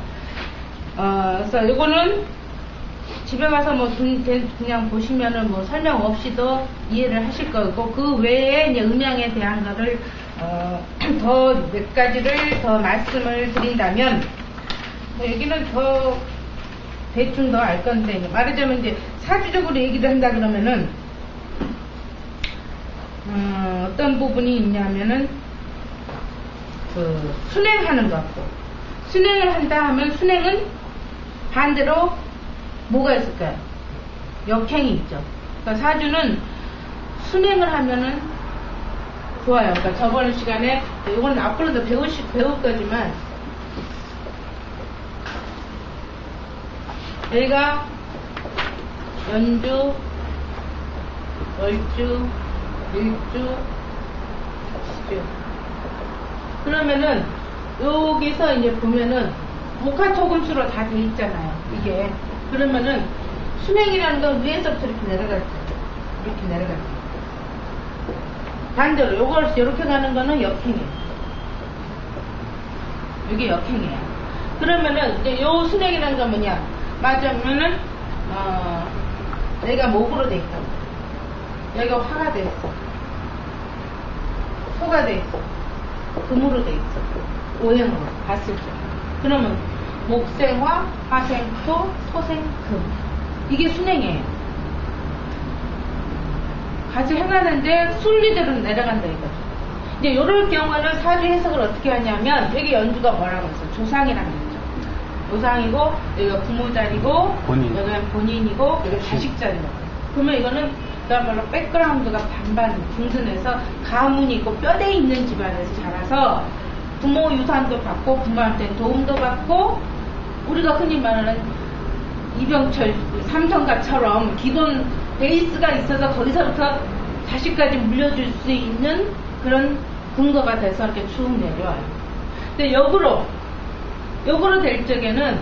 그래서 이거는 집에 가서 뭐 그냥 보시면은 뭐 설명 없이도 이해를 하실 거고, 그 외에 이제 음양에 대한 거를 더 몇 가지를 더 말씀을 드린다면, 여기는 더 대충 더 알 건데, 말하자면 이제 사주적으로 얘기를 한다 그러면은 어떤 부분이 있냐면은 그 순행하는 것 같고, 순행을 한다 하면 순행은 반대로 뭐가 있을까요? 역행이 있죠. 그러니까 사주는 순행을 하면은 좋아요. 그러니까 저번 시간에 이건 앞으로도 배울 거지만, 여기가 연주, 월주, 일주, 시주. 그러면은 여기서 이제 보면은 목화토금수로 다 돼 있잖아요. 이게 그러면은 순행이라는 건 위에서부터 이렇게 내려갈 거예요. 이렇게 내려갈 거예요. 반대로 요걸 이렇게 가는 거는 역행이에요. 이게 역행이에요. 그러면은 이제 요 순행이라는 건 뭐냐? 맞으면은 여기가 목으로 돼 있다고. 여기가 화가 돼 있어. 소가 돼 있어. 금으로 돼 있어. 오행으로 봤을 때. 그러면 목생화, 화생토, 소생금. 이게 순행이에요. 같이 행하는데 순리대로 내려간다 이거죠. 이제 요럴 경우는 사주 해석을 어떻게 하냐면, 여기 연주가 뭐라고 했어? 조상이라는 거죠. 조상이고, 여기가 부모 자리고, 여기가 본인이고, 여기가 자식 자리고. 그러면 이거는 그야말로 백그라운드가 반반 둥근해서 가문이 있고 뼈대 있는 집안에서 자라서 부모 유산도 받고 부모한테 도움도 받고, 우리가 흔히 말하는 이병철 삼성가처럼 기본 베이스가 있어서 거기서부터 자식까지 물려줄 수 있는 그런 근거가 돼서 이렇게 쭉 내려와요. 근데 역으로 될 적에는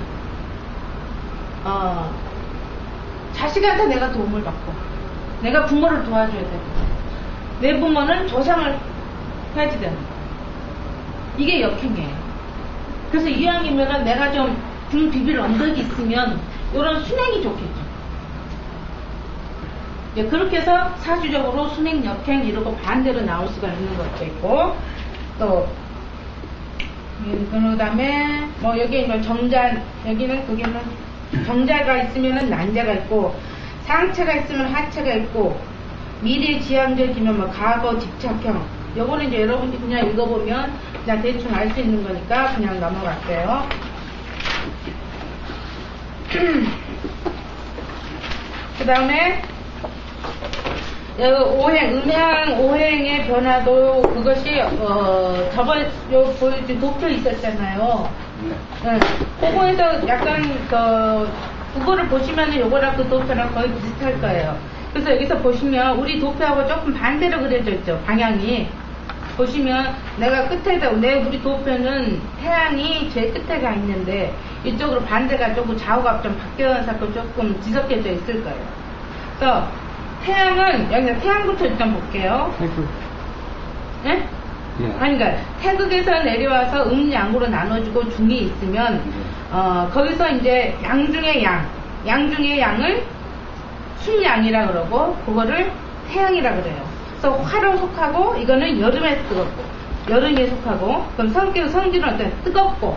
자식한테 내가 도움을 받고 내가 부모를 도와줘야 되고 내 부모는 조상을 해야지 되는 거예요. 이게 역행이에요. 그래서 이왕이면은 내가 좀 등 비빌 언덕이 있으면 이런 순행이 좋겠죠. 예, 그렇게 해서 사주적으로 순행, 역행 이러고 반대로 나올 수가 있는 것도 있고, 또 그 다음에 뭐 여기 뭐 정자, 여기는 거기는 정자가 있으면은 난자가 있고, 상체가 있으면 하체가 있고, 미래지향적이면 뭐 과거 집착형. 요거는 이제 여러분이 그냥 읽어보면 그냥 대충 알 수 있는 거니까 그냥 넘어갈게요. 그 다음에 오행, 음양 오행의 변화도 그것이 저번 보여준 도표 있었잖아요. 네. 그거에서 약간 그거를 보시면은 요거랑 그 도표랑 거의 비슷할 거예요. 그래서 여기서 보시면 우리 도표하고 조금 반대로 그려져 있죠. 방향이. 보시면 내가 끝에다 우리 도표는 태양이 제일 끝에 가 있는데 이쪽으로 반대가 조금 좌우가 좀 바뀌어서 조금 뒤섞여져 있을 거예요. 그래서 태양은 여기서 태양부터 일단 볼게요. 태극. 예? 예. 아니, 그러니까 태극에서 내려와서 음양으로 나눠주고 중이 있으면 거기서 이제 양 중의 양을 순양이라 그러고 그거를 태양이라 그래요. 그래서 화로 속하고 이거는 여름에 뜨겁고 여름에 속하고, 그럼 성질은 어때? 뜨겁고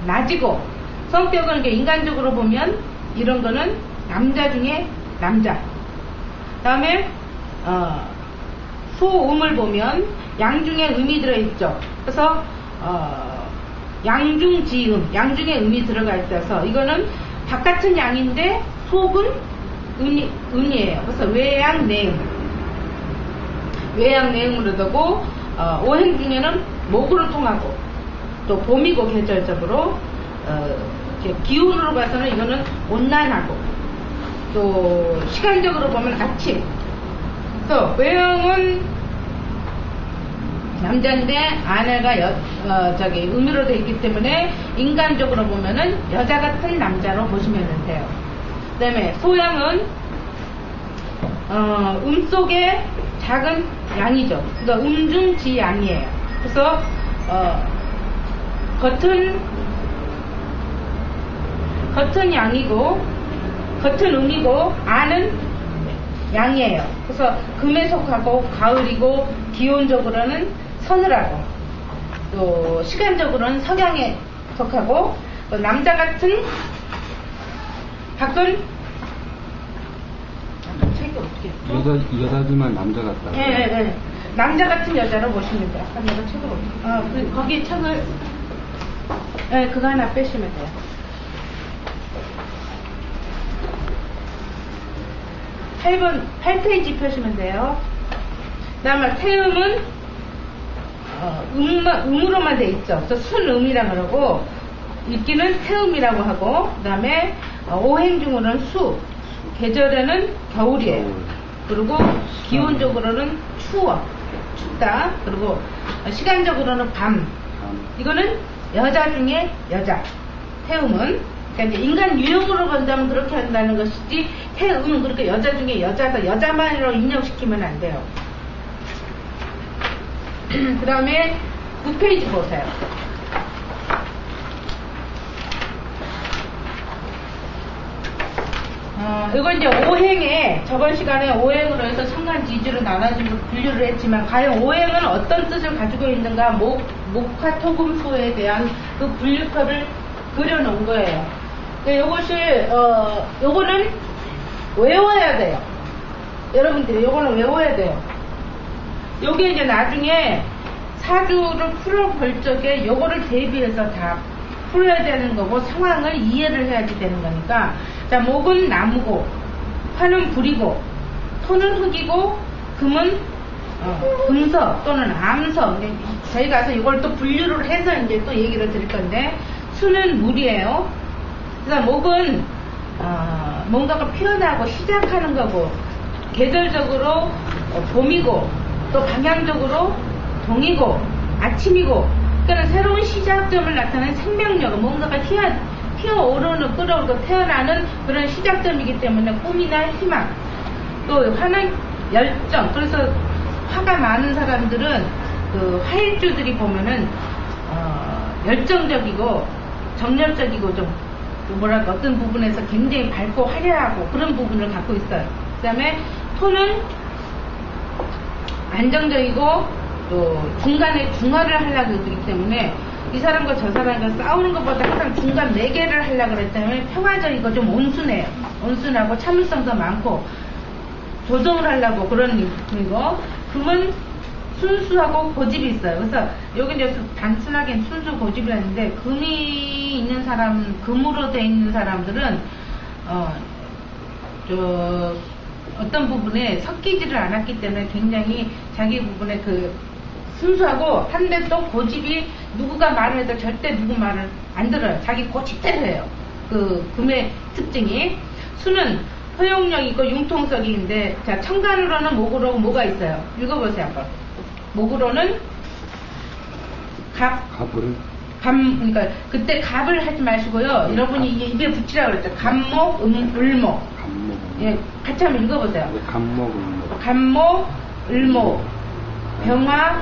낮이고, 성격은 이렇게 인간적으로 보면 이런 거는 남자 중에 남자. 다음에 소음을 보면 양 중에 음이 들어있죠. 그래서 양중지음, 양 중에 음이 들어가 있어서 이거는 바깥은 양인데 속은 음이에요. 그래서 외양 내음으로 되고, 오행 중에는 목으로 통하고, 또 봄이고 계절적으로 기운으로 봐서는 이거는 온난하고, 또 시간적으로 보면 아침. 또 외형은 남자인데 아내가 음으로 되어 있기 때문에 인간적으로 보면은 여자 같은 남자로 보시면 돼요. 그 다음에 소양은 속에 작은 양이죠. 그러니까 음중지양이에요. 그래서 겉은 양이고 겉은 음이고 안은 양이에요. 그래서 금에 속하고 가을이고 기온적으로는 서늘하고 또 시간적으로는 석양에 속하고 또 남자 같은 밖은 책이 어떻게 여자지만 남자 같다. 예. 남자 같은 여자로 보시면 돼요. 아까 내가 책을 어떻게 거기 책을 그거 하나 빼시면 돼요. 8페이지 펴시면 돼요. 그 다음에 태음은 음으로만 돼 있죠. 그래서 순음이라 그러고 읽기는 태음이라고 하고 그 다음에 오행 중으로는 수, 계절에는 겨울이에요. 그리고 기온적으로는 춥다. 그리고 시간적으로는 밤. 이거는 여자 중에 여자. 태음은 그러니까 이제 인간 유형으로 본다면 그렇게 한다는 것이지 태음은 그렇게 여자 중에 여자다. 여자만으로 인정시키면 안 돼요. 그 다음에 9페이지 보세요. 이거 이제 오행에 저번 시간에 오행으로 해서 천간지주로 나눠주고 분류를 했지만 과연 오행은 어떤 뜻을 가지고 있는가 목화토금수에 대한 그 분류표를 그려놓은 거예요. 요거는 외워야 돼요. 여러분들이 요거는 외워야 돼요. 요게 이제 나중에 사주를 풀어볼 적에 요거를 대비해서 다 풀어야 되는 거고 상황을 이해를 해야지 되는 거니까 자 목은 나무고 화는 불이고 토는 흙이고 금은 금서 또는 암서 저희 가서 이걸 또 분류를 해서 이제 또 얘기를 드릴 건데 수는 물이에요. 그래서 목은 뭔가가 피어나고 시작하는 거고 계절적으로 봄이고 또 방향적으로 동이고 아침이고 그러니까 새로운 시작점을 나타내는 생명력 뭔가가 튀어오르는 끌어오르고 태어나는 그런 시작점이기 때문에 꿈이나 희망 또 화는 열정 그래서 화가 많은 사람들은 그 화일주들이 보면은 열정적이고 정열적이고 좀 뭐랄까 어떤 부분에서 굉장히 밝고 화려하고 그런 부분을 갖고 있어요. 그 다음에 토는 안정적이고 또 중간에 중화를 하려고 그러기 때문에 이 사람과 저 사람과 싸우는 것보다 항상 중간 매개를 하려고 그랬기 때문에 평화적이고 좀 온순해요. 온순하고 참을성도 많고 조정을 하려고 그런 느낌이고 금은 순수하고 고집이 있어요. 그래서 여기 이제 단순하게 순수 고집이라는데 금이 있는 사람, 금으로 돼 있는 사람들은 어떤 부분에 섞이지를 않았기 때문에 굉장히 자기 부분에 그 순수하고 한데 또 고집이 누구가 말을 해도 절대 누구 말을 안 들어요. 자기 고집대로 해요. 그 금의 특징이 수는 허용력이고 융통성인데 자 천간으로는 목으로 뭐가 있어요? 읽어보세요 한번. 목으로는 그러니까 그때 갑을 하지 마시고요. 여러분이 입에 붙이라고 그랬죠. 갑목, 을목. 예, 같이 한번 읽어보세요. 갑목, 을목. 갑목, 을목. 병화,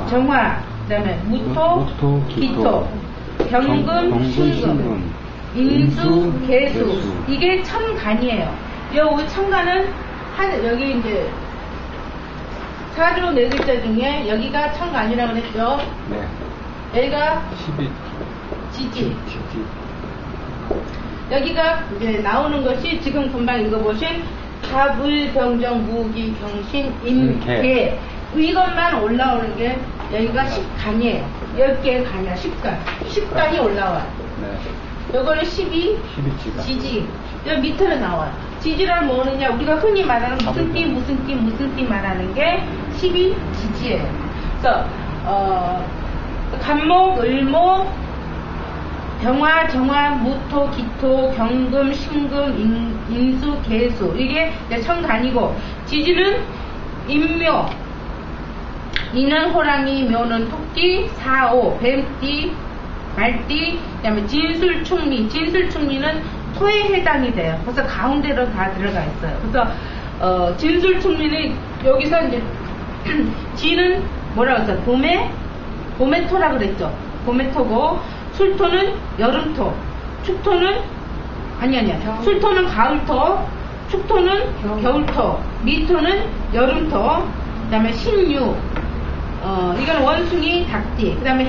정화. 그다음에 무토, 기토. 경금, 신금. 인수, 개수. 이게 천간이에요. 이 천간은 여기 이제 사주 네 글자 중에 여기가 천간이라고 그랬죠. 네. 여기가 12. 지지. 여기가 이제 나오는 것이 지금 금방 읽어보신 갑을병정 무기 경신 임계 이것만 올라오는 게 여기가 10간이에요. 10개의 간이야. 10간이 올라와요. 네. 요거는 12 지지. 여기 밑으로 나와요. 지지란 뭐느냐 우리가 흔히 말하는 무슨 띠 말하는 게 12 지지예요. 그래서 갑목, 을목, 병화, 정화, 무토, 기토, 경금, 신금, 인수, 개수 이게 천간이고 지지는 인묘 이는 호랑이, 묘는 토끼, 사오, 뱀띠, 말띠, 그 다음에 진술충리. 진술충리는 토에 해당이 돼요. 그래서 가운데로 다 들어가 있어요. 그래서 진술충리는 여기서 이제 지는 뭐라 그랬어? 봄의 토라 그랬죠. 봄의 토고, 술토는 여름토, 축토는 아니야. 술토는 가을토, 축토는 겨울토, 미토는 여름토, 그 다음에 신유, 이건 원숭이, 닭띠, 그 다음에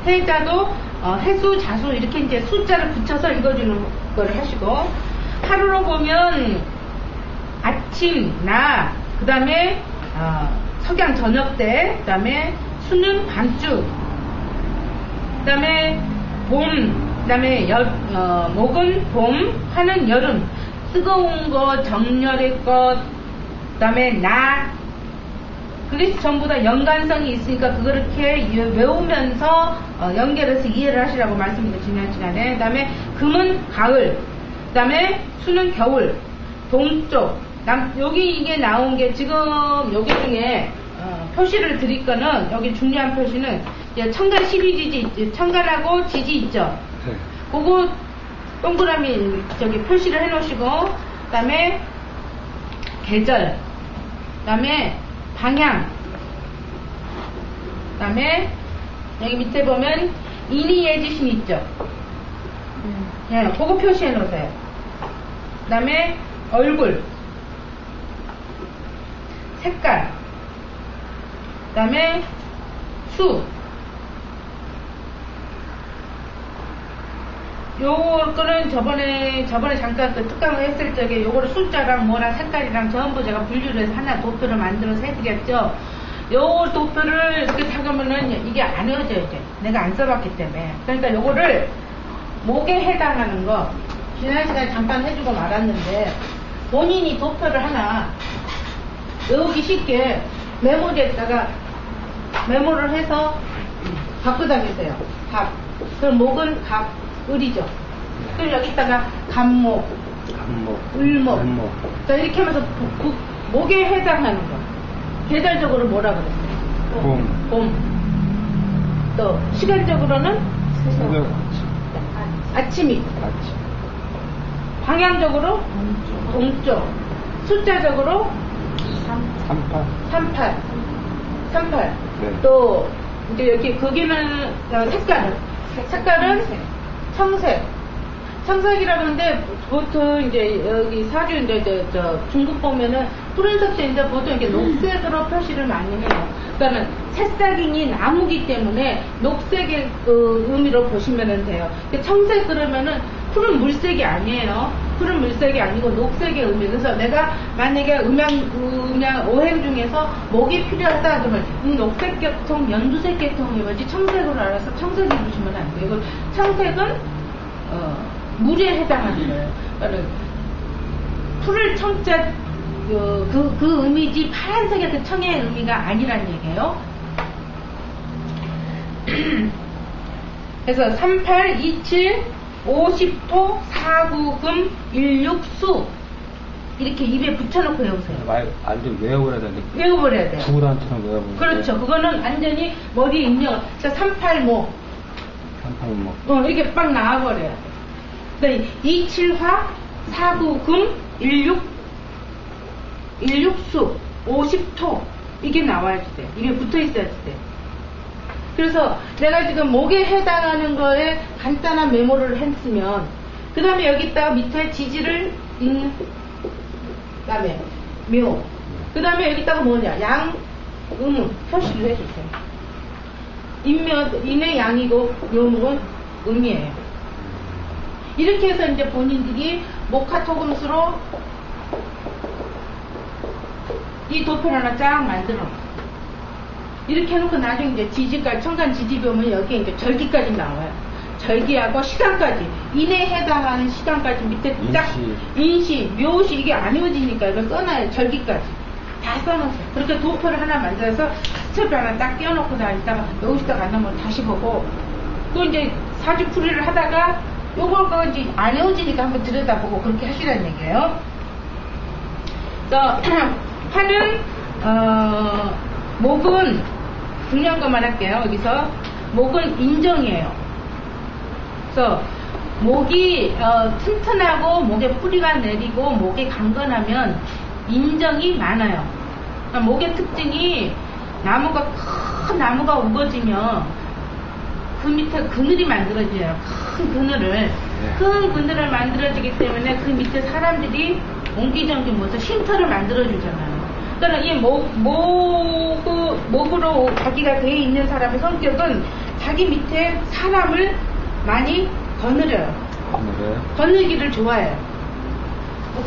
해자도 해수, 자수 이렇게 이제 숫자를 붙여서 읽어주는 거를 하시고, 하루로 보면 아침, 나, 그 다음에 석양 저녁 때, 그 다음에 수능 밤중, 그 다음에 봄, 그 다음에 목은 봄, 화는 여름, 뜨거운 것, 정열의 것, 그 다음에 그게 전부 다 연관성이 있으니까 그렇게 외우면서 연결해서 이해를 하시라고 말씀드렸죠, 지난 시간에. 그 다음에 금은 가을, 그 다음에 수는 겨울, 동쪽, 여기 이게 나온 게 지금 여기 중에 표시를 드릴 거는, 여기 중요한 표시는 청간 12지지, 청간하고 지지 있죠. 네. 그거 동그라미 표시를 해 놓으시고, 그 다음에 계절, 그 다음에 방향, 그 다음에 여기 밑에 보면 인이예지신 있죠. 네, 그거 표시해 놓으세요. 그 다음에 얼굴, 색깔, 그 다음에 수, 요거는 저번에 잠깐 그 특강을 했을 적에 요거를 숫자랑 뭐랑 색깔이랑 전부 제가 분류를 해서 하나 도표를 만들어서 해드렸죠. 요 도표를 이렇게 잡으면은 이게 안 외워져요, 이제. 내가 안 써봤기 때문에. 그러니까 요거를 목에 해당하는 거, 지난 시간에 잠깐 해주고 말았는데, 본인이 도표를 하나 외우기 쉽게 메모지에다가 메모를 해서 갖고 다니세요. 그럼 목은 을이죠. 그리고 여기다가 간목, 을목. 자, 이렇게 하면서 목에 해당하는 거. 계절적으로 뭐라 그랬어요? 봄. 또 시간적으로는 아침이. 방향적으로 동쪽. 숫자적으로 38. 네. 또 이제 여기 거기는 색깔은 청색이라고 하는데, 보통 이제 여기 사주 이제 중국 보면은 푸른색인데 보통 이렇게 녹색으로 표시를 많이 해요. 그러니까는 새싹이 나무기 때문에 녹색의 의미로 보시면 돼요. 청색 그러면은 푸른 물색이 아니에요. 푸른 물색이 아니고 녹색의 의미. 그래서 내가 만약에 음양 오행 중에서 목이 필요하다 그러면 녹색 계통, 연두색 계통이 뭐지? 청색으로 알아서 청색 입으시면 안 돼요. 이거 청색은 물에 해당하는 거예요. 그러니까 풀을 청자 그 의미지 파란색의 그 청의 의미가 아니란 얘기예요. 그래서 38, 27, 50토, 49금, 16수 이렇게 입에 붙여놓고 외우세요. 완전 외워버려야 돼. 외워버려야 돼요. 구구단처럼 외워버려야 돼. 그렇죠. 그거는 완전히 머리에 입력. 38모. 이렇게 빡 나와버려야 돼. 그러니까 27화, 49금, 16수, 50토 이게 나와야지 돼. 이게 붙어있어야지 돼. 그래서 내가 지금 목에 해당하는 거에 간단한 메모를 했으면, 그 다음에 여기다가 밑에 지지를 읽는, 그 다음에 묘, 그 다음에 여기다가 뭐냐, 양, 표시를 해주세요. 인의 양이고 묘목은 음이에요. 이렇게 해서 이제 본인들이 목화토금수로 이 도표를 하나 쫙 만들어. 이렇게 해놓고 나중에 이제 지지까지, 청간 지지 보면 여기에 이제 절기까지 나와요. 절기하고 시간까지, 인에 해당하는 시간까지 밑에 쫙, 인시, 묘시, 이게 안 이어지니까 이걸 써놔요. 절기까지. 다 써놓으세요. 그렇게 도표를 하나 만들어서 스텝을 하나 딱 띄워놓고 다니다가 여기다가 안 나오면 다시 보고, 또 이제 사주풀이를 하다가 요걸 이제 안 외워지니까 한번 들여다보고 그렇게 하시라는 얘기예요. 화는 목은 중요한 것만 할게요. 여기서 목은 인정이에요. 그래서 목이 튼튼하고 목에 뿌리가 내리고 목이 강건하면 인정이 많아요. 그러니까 목의 특징이 큰 나무가 우거지면 그 밑에 그늘이 만들어져요. 큰 그늘을. 큰 그늘을 만들어지기 때문에 그 밑에 사람들이 옹기종기 모여서 쉼터를 만들어주잖아요. 그러니까 이 목으로 자기가 돼 있는 사람의 성격은 자기 밑에 사람을 많이 거느려요. 거느리기를 좋아해요.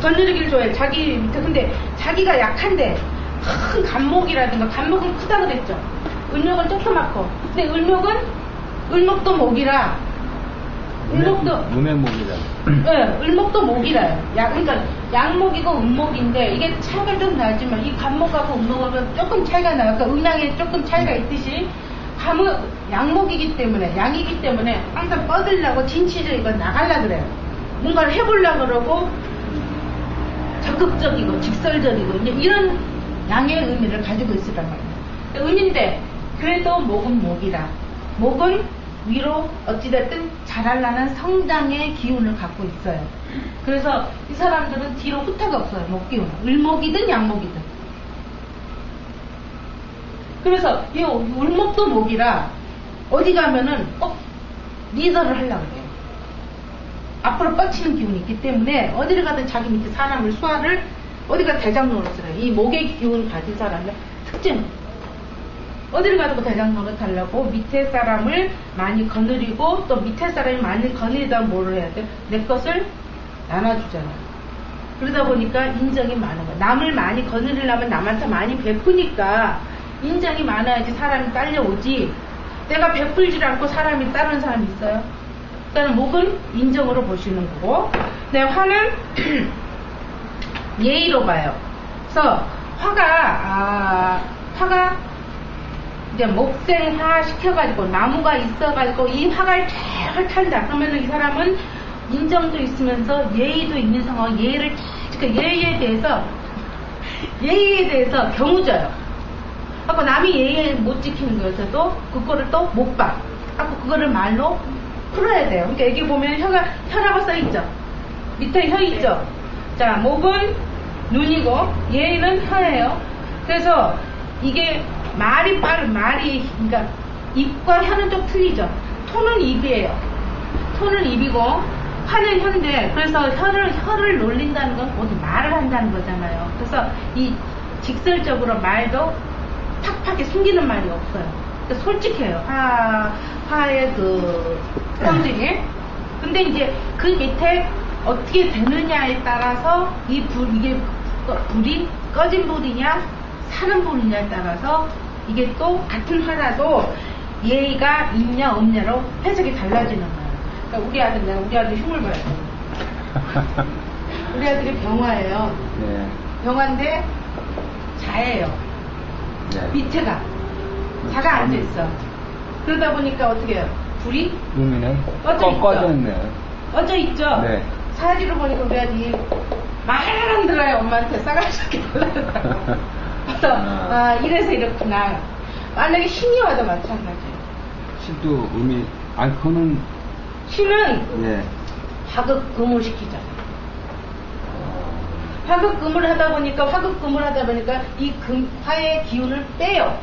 거느리기를 좋아해요. 자기 밑에. 근데 자기가 약한데 큰 간목이라든가, 간목은 크다 그랬죠. 을목은 조그맣고. 근데 을목도 목이라. 음의 목이라. 네, 을목도 목이라요. 그러니까 양목이고 음목인데 이게 차이가 좀 나지만 이 간목하고 음목하고 조금 차이가 나요. 그러니까 음양에 조금 차이가 있듯이 양목이기 때문에, 양이기 때문에 항상 뻗으려고 진치를 이거 나가려 그래요. 뭔가를 해보려고 그러고 적극적이고 직설적이고 이제 이런 양의 의미를 가지고 있으란 말이에요. 음인데 그래도 목은 목이라. 목은 위로 어찌됐든 자랄라는 성장의 기운을 갖고 있어요. 그래서 이 사람들은 뒤로 후퇴가 없어요. 목 기운. 을목이든 양목이든. 그래서 이 을목도 목이라 어디 가면은 꼭 리더를 하려고 해요. 앞으로 뻗치는 기운이 있기 때문에 어디를 가든 자기 밑에 사람을 수화를 어디가 대장 노릇을 해요. 이 목의 기운을 가진 사람의 특징. 어디를 가도 대장 노릇하려고 밑에 사람을 많이 거느리고 또 밑에 사람이 많이 거느리다 뭐를 해야 돼? 내 것을 나눠주잖아요. 그러다 보니까 인정이 많은 거야. 남을 많이 거느리려면 남한테 많이 베푸니까 인정이 많아야지 사람이 딸려오지. 내가 베풀지 않고 사람이 따르는 사람이 있어요? 일단 목은 인정으로 보시는 거고, 네, 화는 예의로 봐요. 그래서 화가 이제 목생화 시켜가지고 나무가 있어가지고 이 화를 잘 탄다. 그러면 이 사람은 인정도 있으면서 예의도 있는 상황, 그러니까 예의에 대해서 경우져요. 아까 남이 예의 못 지키는 거에서도 그거를 또 못 봐. 아까 그거를 말로 풀어야 돼요. 그러니까 여기 보면 혀라고 써있죠. 밑에 혀 있죠. 자, 목은 눈이고 예의는 혀예요. 그래서 이게 그러니까 입과 혀는 좀 틀리죠. 토는 입이에요. 토는 입이고 화는 혀인데, 그래서 혀를 놀린다는 건 모두 말을 한다는 거잖아요. 그래서 이 직설적으로 말도 팍팍하게 숨기는 말이 없어요. 그러니까 솔직해요. 화의 그 성질이. 근데 이제 그 밑에 어떻게 되느냐에 따라서 이게 불이 꺼진 불이냐 사는 불이냐에 따라서 이게 또 같은 화라도 예의가 있냐 없냐로 해석이 달라지는 거예요. 그러니까 우리 아들 흉을 봐야 돼요. 우리 아들이 병화예요. 네. 병화인데 자예요. 네. 밑에가 자가 앉아있어. 그러다 보니까 어떻게 해요? 불이 음이는 꺼져 있네요. 꺼져 있죠? 네. 사지로 보니까 우리 아들이 말을 안 들어요. 엄마한테 싸가지 없게 달라고. 그래서 이래서 이렇구나. 만약에 신이 와도 마찬가지예요. 신도 음이 그거는 신은 예. 화극금을 시키잖아요. 화극금을 하다 보니까 이 화의 기운을 빼요.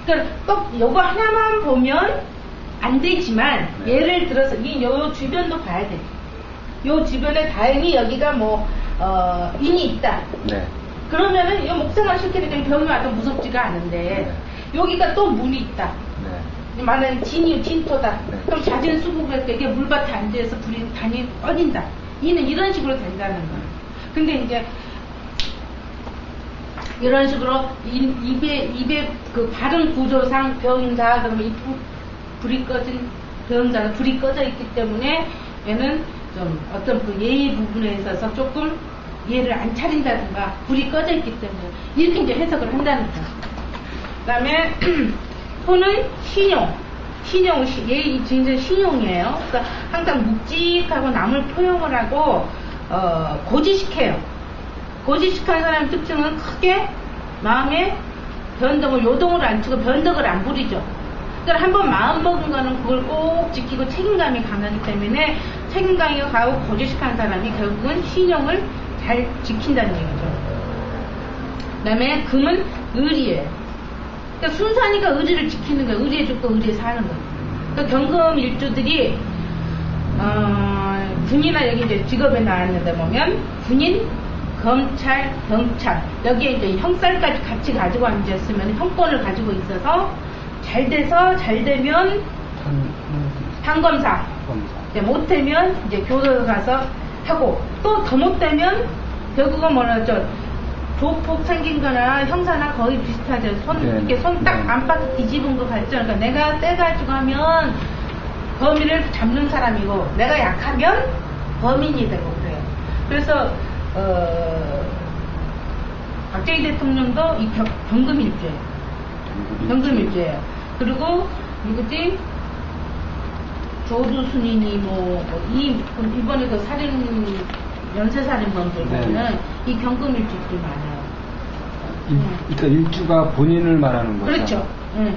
그러니까 꼭 요거 하나만 보면 안 되지만, 네. 예를 들어서 요 주변도 봐야 돼. 요 주변에 다행히 여기가 인이 있다. 네. 그러면은 이 목생활 시키니까 병이 와도 무섭지가 않은데, 네. 여기가 또 문이 있다. 네. 만약에 진토다. 네. 그럼 자진 수국할 때 이게 물밭에 앉아서 불이 단이 꺼진다. 이는 이런 식으로 된다는 거예요. 근데 이제 이런 식으로 입의 그 발음 구조상 병자, 그러면 이 불이 꺼진 병자는 불이 꺼져 있기 때문에 얘는 좀 어떤 그 예의 부분에 있어서 조금 예를 안 차린다든가 불이 꺼져 있기 때문에 이렇게 이제 해석을 한다는 거예요. 그 다음에 토는 신용, 예의 진짜 신용이에요. 그래서 항상 묵직하고 남을 포용을 하고 고지식해요. 고지식한 사람의 특징은 크게 마음에 요동을 안 치고 변덕을 안 부리죠. 그러니까 한번 마음 먹은 거는 그걸 꼭 지키고 책임감이 강하기 때문에 책임감이 강하고 고지식한 사람이 결국은 신용을 잘 지킨다는 얘기죠. 그다음에 금은 의리예요. 그러니까 순수하니까 의리를 지키는 거예요. 의리에 죽고 의리에 사는 거예요. 그러니까 경금 일주들이 군이나 여기 이제 직업에 나왔는데 보면 군인, 검찰, 경찰 여기에 이제 형살까지 같이 가지고 앉았으면 형권을 가지고 있어서 잘 돼서 잘 되면 판검사, 이제 못되면 이제 교도소 가서 하고 또 더 못되면 결국은 뭐라죠? 조폭 생긴 거나 형사나 거의 비슷하죠. 이렇게 손 딱 안팎 뒤집은 거 같죠. 그러니까 내가 떼가지고 하면 범인을 잡는 사람이고 내가 약하면 범인이 되고 그래요. 그래서 박정희 대통령도 이 경금일주예요. 경금일주예요. 그리고 누구지? 조두순이니 이번에 그 연쇄살인범들 보면은 이 경금일주들이 많아요. 그러니까 일주가 본인을 말하는 거죠. 그렇죠. 네.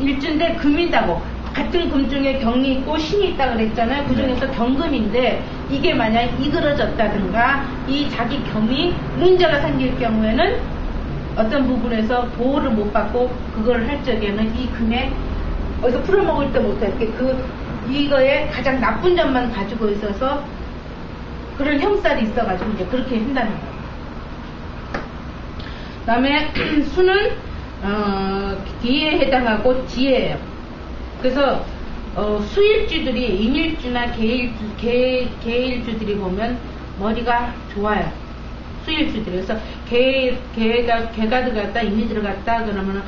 일주인데 금이다고. 같은 금 중에 경이 있고 신이 있다 그랬잖아요. 그 중에서 경금인데 이게 만약 이그러졌다든가 이 자기 겸이 문제가 생길 경우에는 어떤 부분에서 보호를 못 받고 그걸 할 적에는 이 금에 어디서 풀어먹을 때 못해 이거에 가장 나쁜 점만 가지고 있어서 그런 형살이 있어가지고 이제 그렇게 한다는 거예요. 그 다음에 수는 기에 해당하고 지혜예요. 그래서 수일주들이 인일주나 계일주들이 보면 머리가 좋아요. 수일주들이. 그래서 개가 들어갔다 인이 들어갔다 그러면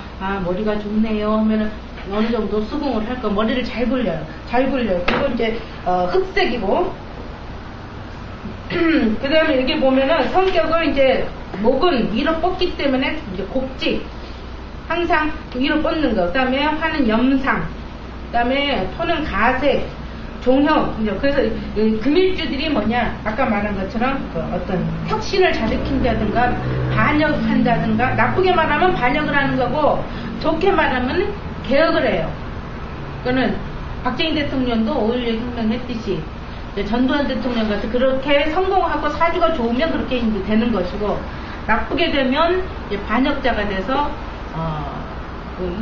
머리가 좋네요 하면은 어느 정도 수긍을 할 거. 머리를 잘 굴려요. 그리고 이제 흑색이고 그 다음에 여기 보면은 성격을 이제 목은 위로 뻗기 때문에 이제 곡직 항상 위로 뻗는 거. 그 다음에 화는 염상, 그 다음에 토는 가색, 종형. 그래서 금일주들이 뭐냐, 아까 말한 것처럼 어떤 혁신을 자극한다든가 반역한다든가, 나쁘게 말하면 반역을 하는 거고 좋게 말하면 개혁을 해요. 그거는 박정희 대통령도 5.16 혁명 했듯이 전두환 대통령 같이 그렇게 성공하고 사주가 좋으면 그렇게 이제 되는 것이고, 나쁘게 되면 이제 반역자가 돼서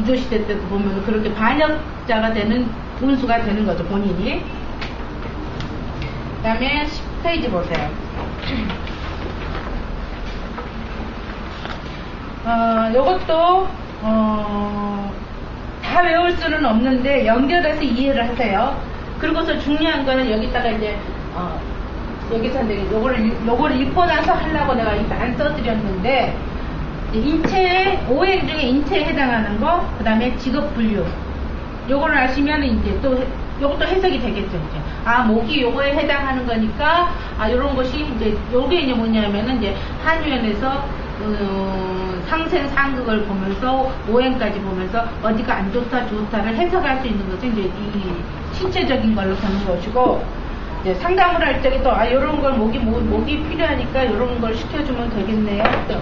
이조시대 때 보면 그렇게 반역자가 되는 운수가 되는 거죠, 본인이. 그 다음에 10페이지 보세요. 요것도 다 외울 수는 없는데 연결해서 이해를 하세요. 그리고서 중요한 거는 여기다가 이제 여기서 이제 요거를 읽고 나서 하려고 내가 안 써드렸는데, 인체의 오행 중에 인체에 해당하는 거, 그 다음에 직업 분류. 요거를 아시면 이제 또 요것도 해석이 되겠죠. 이제 목이 요거에 해당하는 거니까 요런 것이 이제 요게 이제 뭐냐면은 이제 한유연에서 상생 상극을 보면서 오행까지 보면서 어디가 안 좋다 좋다를 해석할 수 있는 것이 이제 이 신체적인 걸로 보는 것이고, 이제 상담을 할 적에 또 요런 걸 목이 필요하니까 요런 걸 시켜주면 되겠네요. 또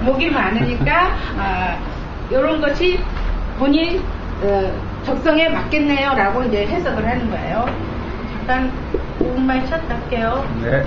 목이 많으니까 요런 것이 본인 적성에 맞겠네요 라고 이제 해석을 하는 거예요. 잠깐 5분만 쉬었다 할게요. 네.